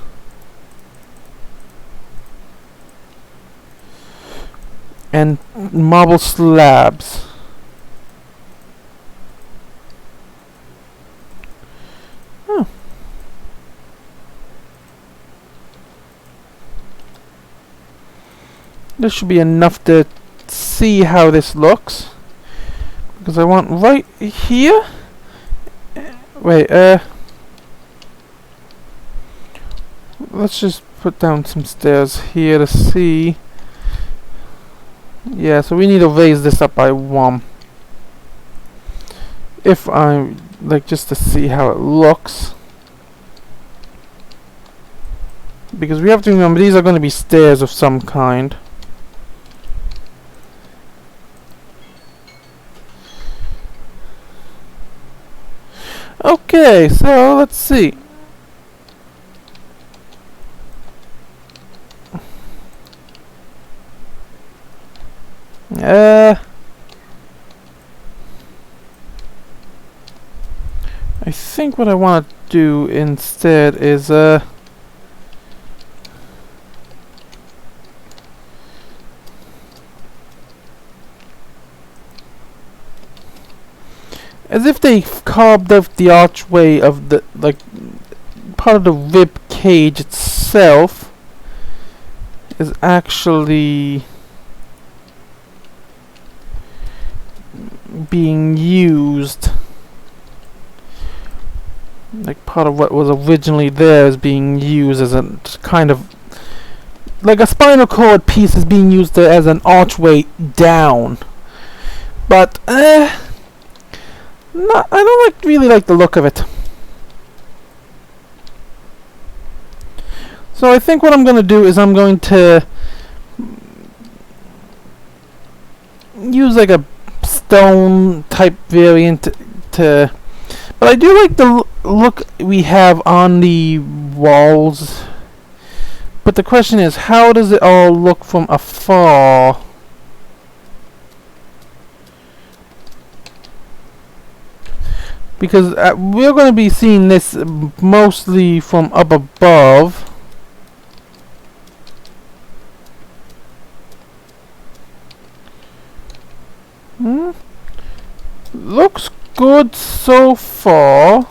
And marble slabs. Oh. This should be enough to see how this looks, because I want right here. Wait, let's just put down some stairs here to see. Yeah, so we need to raise this up by 1. If I like, just to see how it looks, because we have to remember these are going to be stairs of some kind. Okay, so let's see. I think what I want to do instead is as if they carved out the archway of the, like, part of the rib cage itself is actually being used. Like, part of what was originally there is being used as a kind of, like, a spinal cord piece is being used as an archway down. But I don't really like the look of it. So I think what I'm going to do is I'm going to use like a stone type variant to, but I do like the look we have on the walls. But the question is, how does it all look from afar? Because we're going to be seeing this mostly from up above. Looks good so far.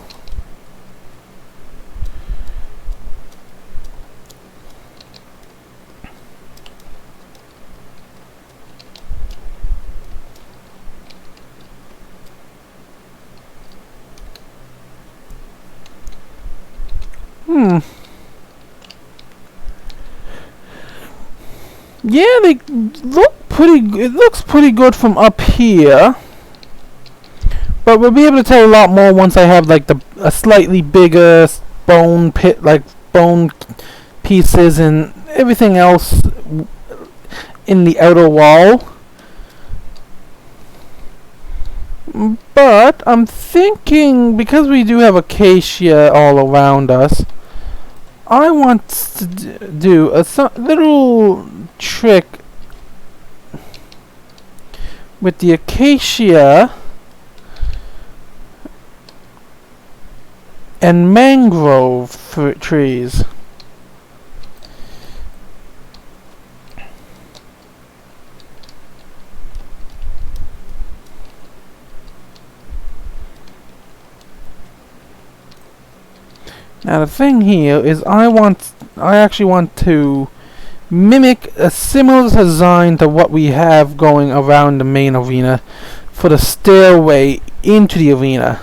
Yeah, they look pretty. It looks pretty good from up here. But we'll be able to tell a lot more once I have like a slightly bigger bone pit, like bone pieces and everything else in the outer wall. But I'm thinking, because we do have acacia all around us, I want to do a little trick with the acacia and mangrove trees. Now the thing here is I actually want to mimic a similar design to what we have going around the main arena for the stairway into the arena.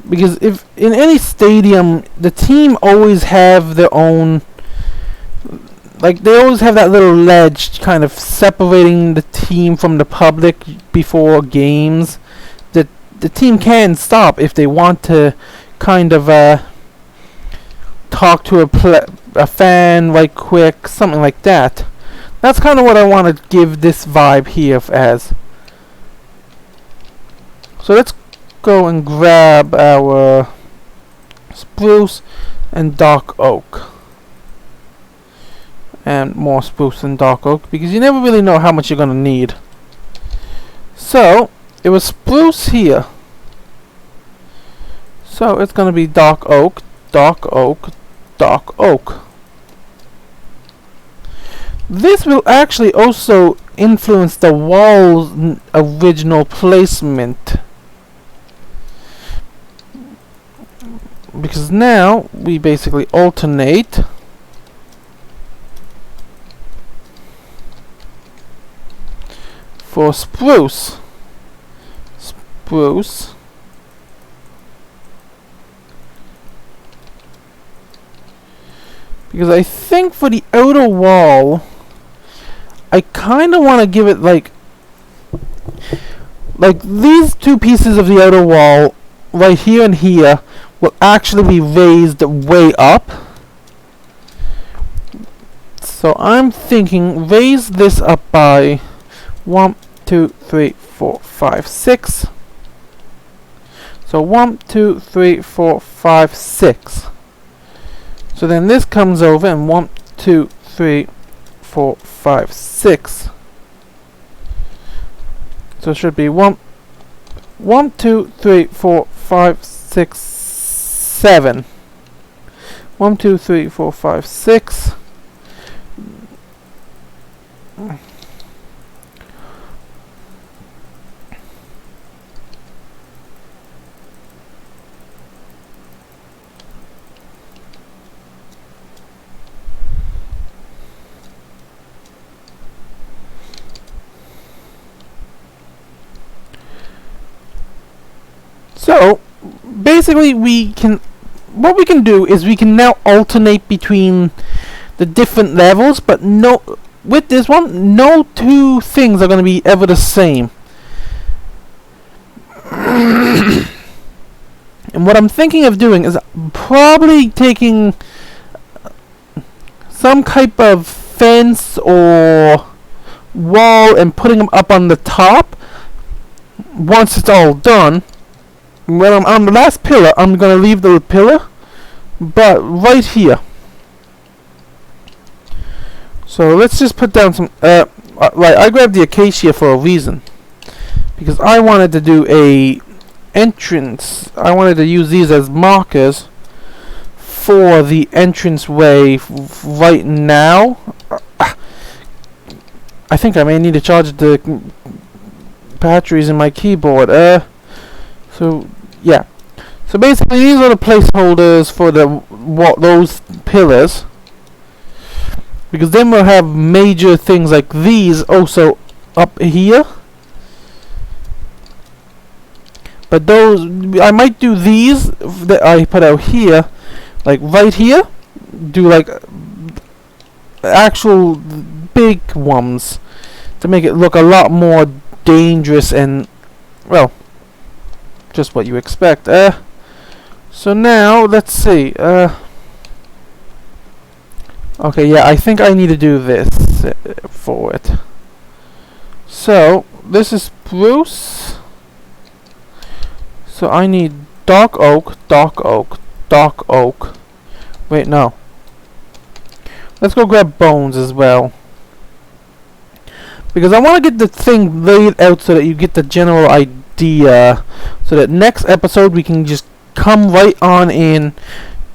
Because if in any stadium, the team always have their own, like they always have that little ledge kind of separating the team from the public before games. That the team can stop if they want to kind of talk to a fan right quick, something like that. That's kind of what I want to give this vibe here as. So let's go and grab our spruce and dark oak. And more spruce and dark oak, because you never really know how much you're going to need. So, it was spruce here. So, it's going to be dark oak, dark oak, dark oak. This will actually also influence the wall's original placement. Because now we basically alternate for spruce. Spruce. Because I think for the outer wall, I kind of want to give it like these two pieces of the outer wall right here and here will actually be raised way up. So I'm thinking raise this up by 1, 2, 3, 4, 5, 6. So 1, 2, 3, 4, 5, 6. So then this comes over and 1, 2, 3, 4, 5, 6. So it should be 1, 2, 3, 4, 5, 6, 7. 1, 2, 3, 4, 5, 6. So basically what we can do is we can now alternate between the different levels, but no, with this one, no two things are going to be ever the same. And what I'm thinking of doing is probably taking some type of fence or wall and putting them up on the top. Once it's all done, when I'm on the last pillar, I'm going to leave the pillar, but right here. So let's just put down some, right, I grabbed the acacia for a reason. Because I wanted to do a entrance, I wanted to use these as markers for the entrance way right now. I think I may need to charge the batteries in my keyboard. So yeah. So basically, these are the placeholders for those pillars. Because then we'll have major things like these also up here. But those, I might do these that I put out here, like right here. Do like actual big ones to make it look a lot more dangerous and, well, just what you expect. So now let's see. Okay, yeah, I think I need to do this for it. So this is spruce. So I need dark oak, dark oak, dark oak. Wait, no. Let's go grab bones as well. Because I want to get the thing laid out so that you get the general idea. So that next episode we can just come right on in,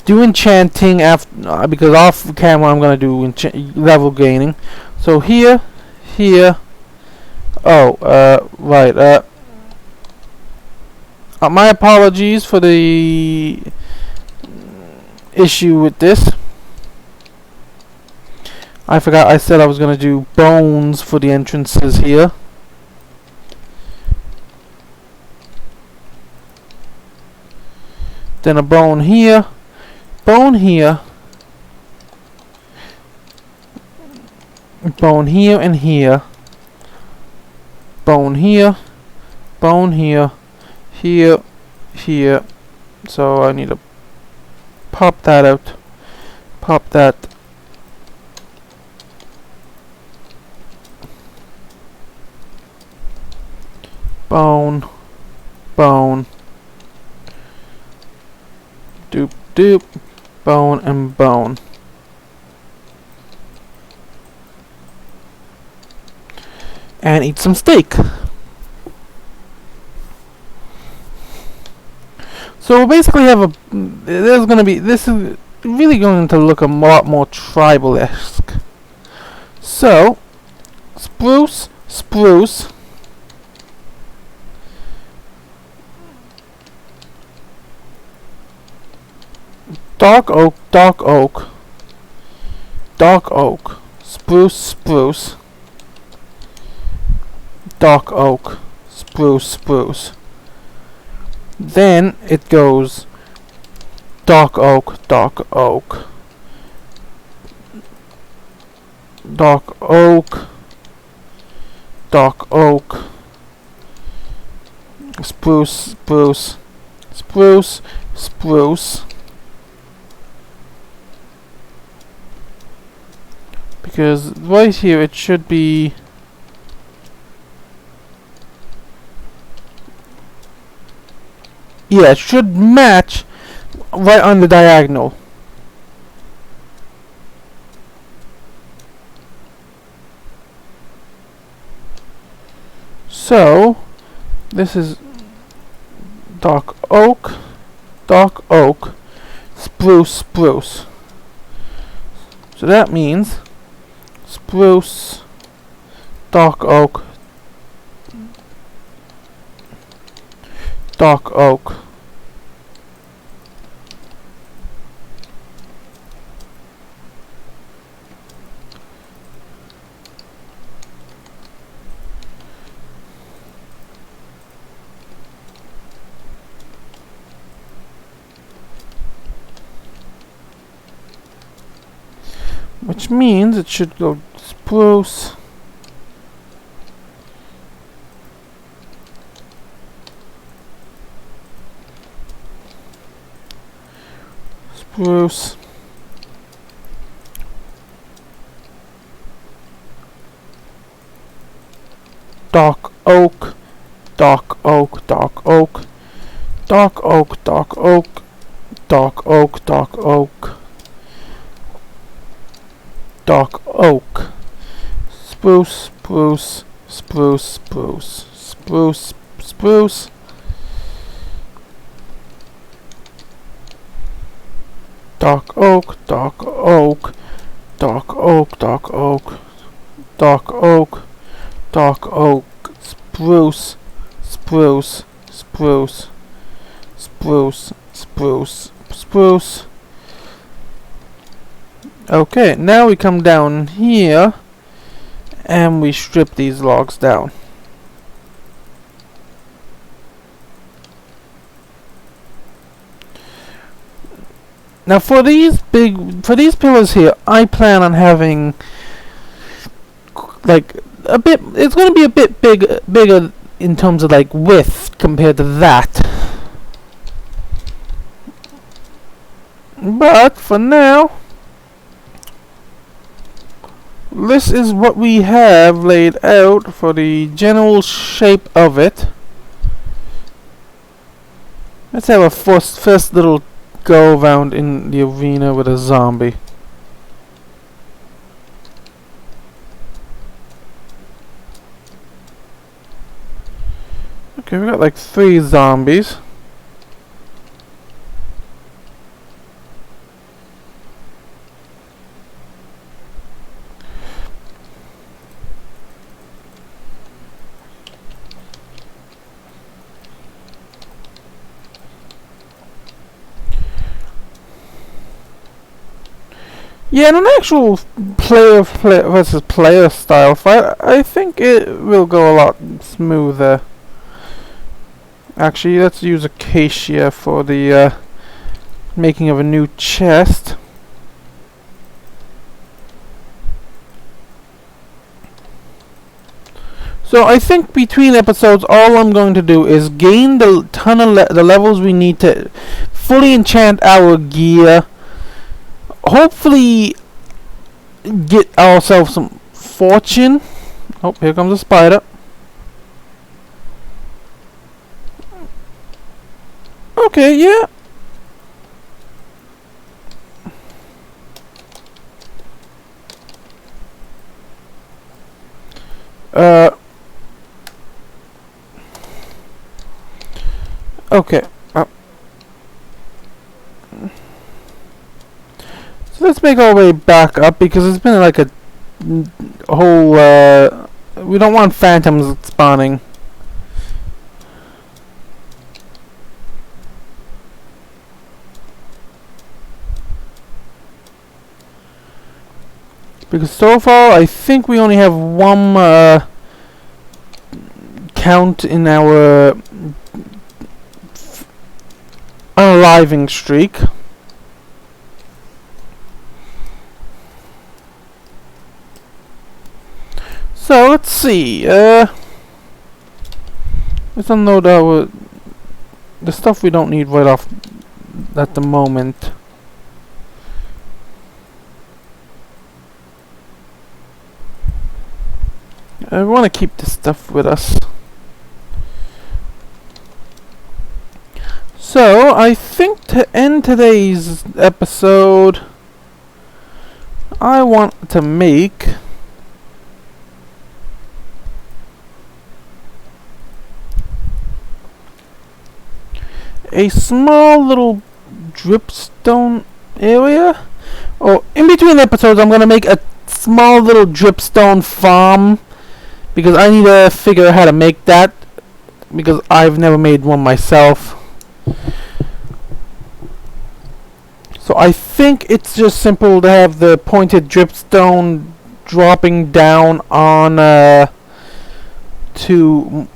do enchanting after, because off camera I'm going to do level gaining. So here, here. Oh, right. My apologies for the issue with this. I forgot I said I was going to do bones for the entrances here. Then a bone here. Bone here. Bone here and here. Bone here. Bone here. Here. Here. So I need to pop that out. Pop that. Bone, bone, doop doop, bone and bone. And eat some steak. So we'll basically have a, there's gonna be, this is really going to look a lot more tribal-esque. So, spruce, spruce. Dark oak, dark oak, dark oak, spruce, spruce, dark oak, spruce, spruce. Then it goes dark oak, dark oak, dark oak, dark oak, spruce, spruce, spruce, spruce. Because right here it should be yeah, it should match right on the diagonal. So this is dark oak, spruce, spruce. So that means spruce, dark oak, dark oak. Which means it should go spruce, spruce, dark oak, dark oak, dark oak, dark oak, dark oak, dark oak, dark oak, dark oak, spruce, spruce, spruce, spruce, spruce, spruce, dark oak, dark oak, dark oak, dark oak, dark oak, dark oak, spruce, spruce, spruce, spruce, spruce, spruce. Okay, now we come down here and we strip these logs down. Now for these pillars here, I plan on having like a bit, it's going to be a bit bigger in terms of like width compared to that. But for now, this is what we have laid out for the general shape of it. Let's have a first little go around in the arena with a zombie. Okay, we got like 3 zombies. Yeah, in an actual player versus player style fight, I think it will go a lot smoother. Actually, let's use acacia for the making of a new chest. So I think between episodes, all I'm going to do is gain the ton of the levels we need to fully enchant our gear. Hopefully get ourselves some fortune. Oh, here comes a spider. Okay, yeah. Okay. So let's make our way back up because it's been like a whole. We don't want phantoms spawning. Because so far, I think we only have one count in our unaliving streak. So let's see. Let's unload the stuff we don't need right off at the moment. I want to keep this stuff with us. So, I think to end today's episode, I want to make a small little dripstone area. Or in between episodes, I'm going to make a small little dripstone farm, because I need to figure out how to make that, because I've never made one myself. So I think it's just simple to have the pointed dripstone dropping down on to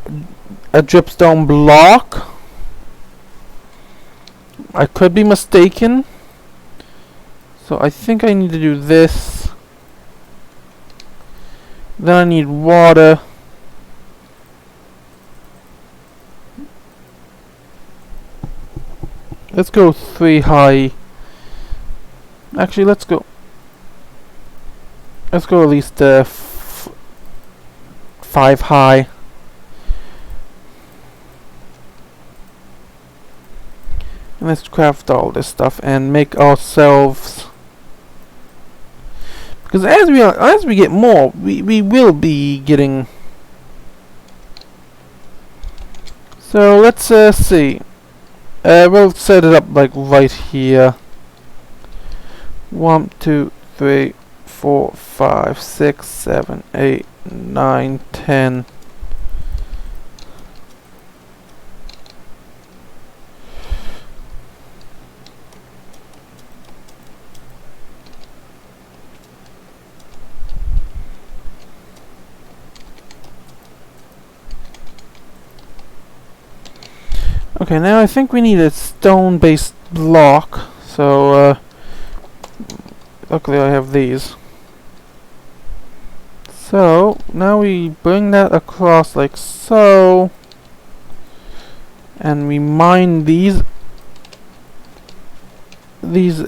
a dripstone block. I could be mistaken. So I think I need to do this. Then I need water. Let's go 3 high. Actually, let's go at least 5 high. And let's craft all this stuff and make ourselves, because as we get more, we will be getting. So let's see. We'll set it up like right here. 1, 2, 3, 4, 5, 6, 7, 8, 9, 10. Okay, now I think we need a stone-based block, so luckily I have these. So, now we bring that across like so, and we mine these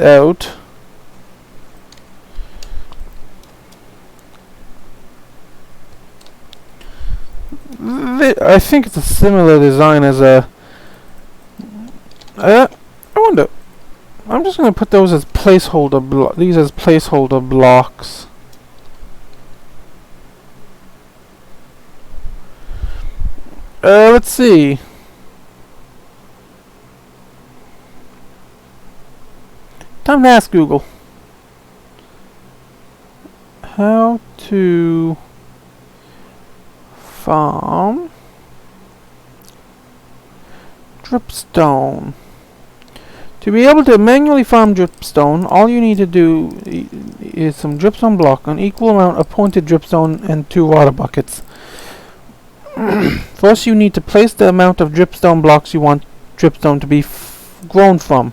out. I think it's a similar design as a I wonder. I'm just gonna put those as placeholder these as placeholder blocks. Let's see. Time to ask Google. How to farm dripstone. To be able to manually farm dripstone, all you need to do is some dripstone block, an equal amount of pointed dripstone, and 2 water buckets. First, you need to place the amount of dripstone blocks you want dripstone to be grown from.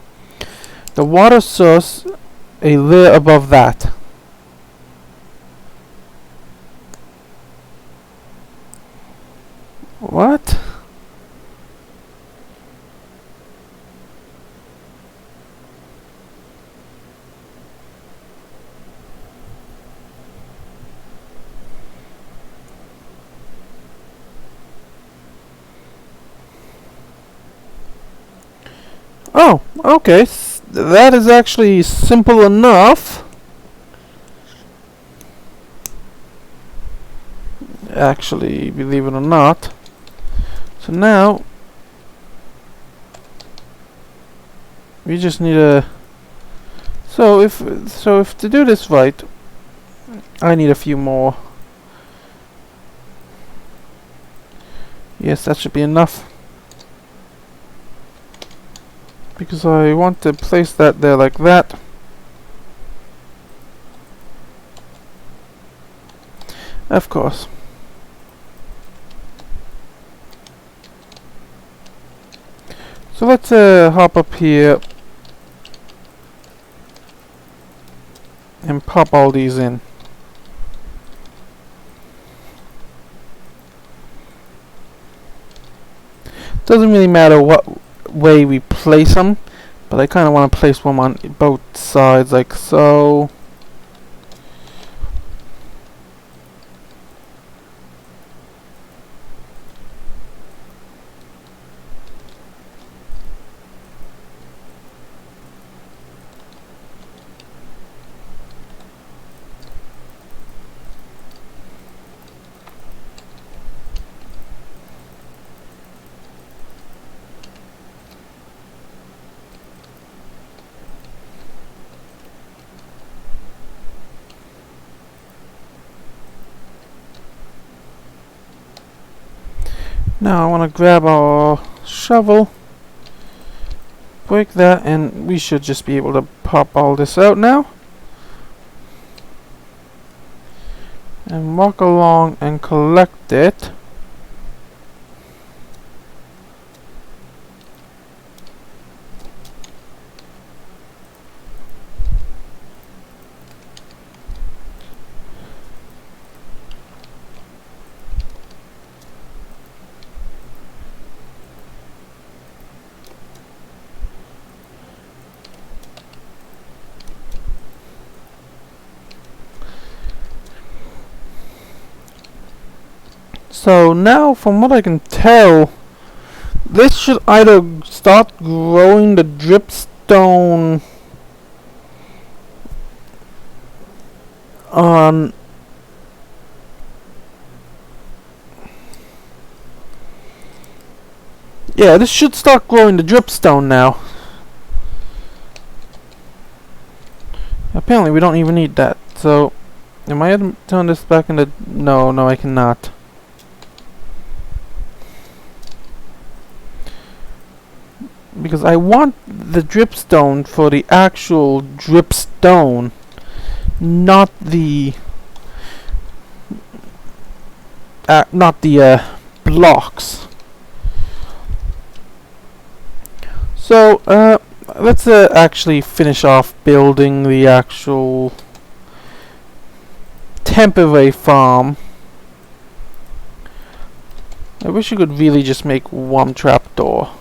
The water source a layer above that. What? Oh, okay. That is actually simple enough. Actually, believe it or not. So now we just need a. So if to do this right, I need a few more. Yes, that should be enough. Because I want to place that there like that. Of course. So let's hop up here and pop all these in. Doesn't really matter what way we place them, but I kind of want to place one on both sides like so. Now I want to grab our shovel, break that, and we should just be able to pop all this out now. And walk along and collect it. So now, from what I can tell, this should either start growing the dripstone on yeah, this should start growing the dripstone now. Apparently we don't even need that. So am I able to turn this back into no, I cannot. Because I want the dripstone for the actual dripstone, not the blocks. So let's actually finish off building the actual temporary farm. I wish you could really just make one trapdoor.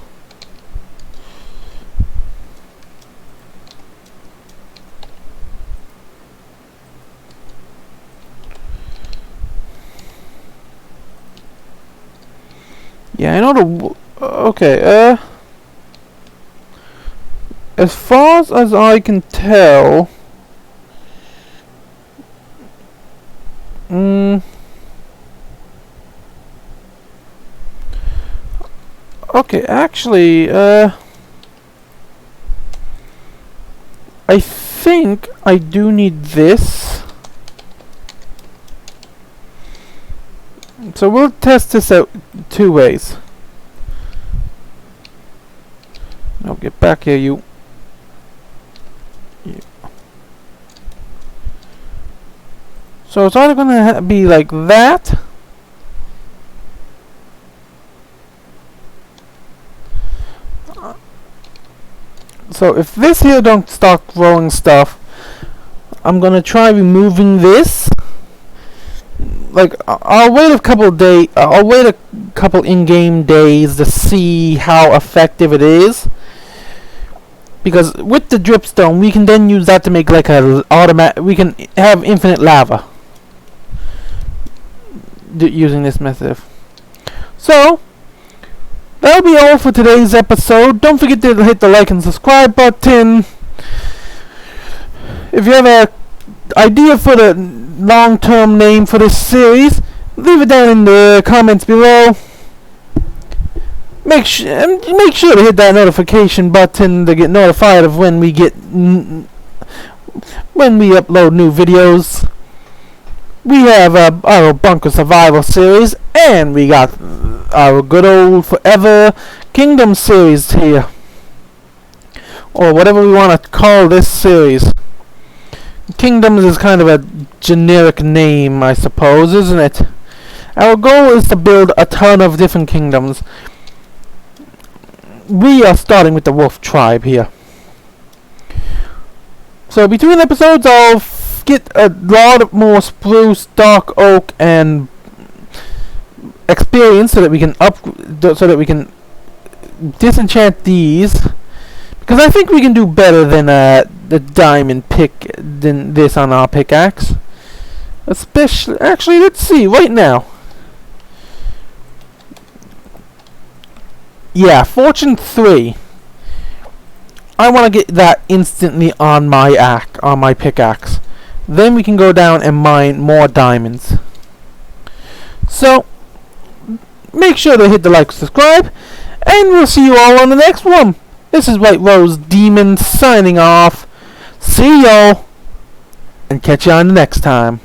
Yeah, I know the okay, as far as I can tell, okay, actually, I think I do need this. So we'll test this out two ways. Now get back here, you. So it's either gonna be like that, so if this here don't start growing stuff, I'm gonna try removing this. Like I'll wait a couple days. I'll wait a couple in-game days to see how effective it is. Because with the dripstone, we can then use that to make like a automatic. We can have infinite lava using this method. So that'll be all for today's episode. Don't forget to hit the like and subscribe button. If you have a idea for the long-term name for this series, leave it down in the comments below. Make sure to hit that notification button to get notified of when we upload new videos. We have our Bunker Survival series, and we got our good old Forever Kingdom series here, or whatever we want to call this series. Kingdoms is kind of a generic name, I suppose, isn't it? Our goal is to build a ton of different kingdoms. we are starting with the wolf tribe here. So between episodes, I'll get a lot more spruce, dark oak, and experience so that we can disenchant these, because I think we can do better than the diamond pick than this on our pickaxe. Especially, actually, let's see right now. Yeah, fortune 3. I want to get that instantly on my pickaxe. Then we can go down and mine more diamonds. So make sure to hit the like, subscribe, and we'll see you all on the next one. This is White Rose Demon signing off. See y'all, and catch you on the next time.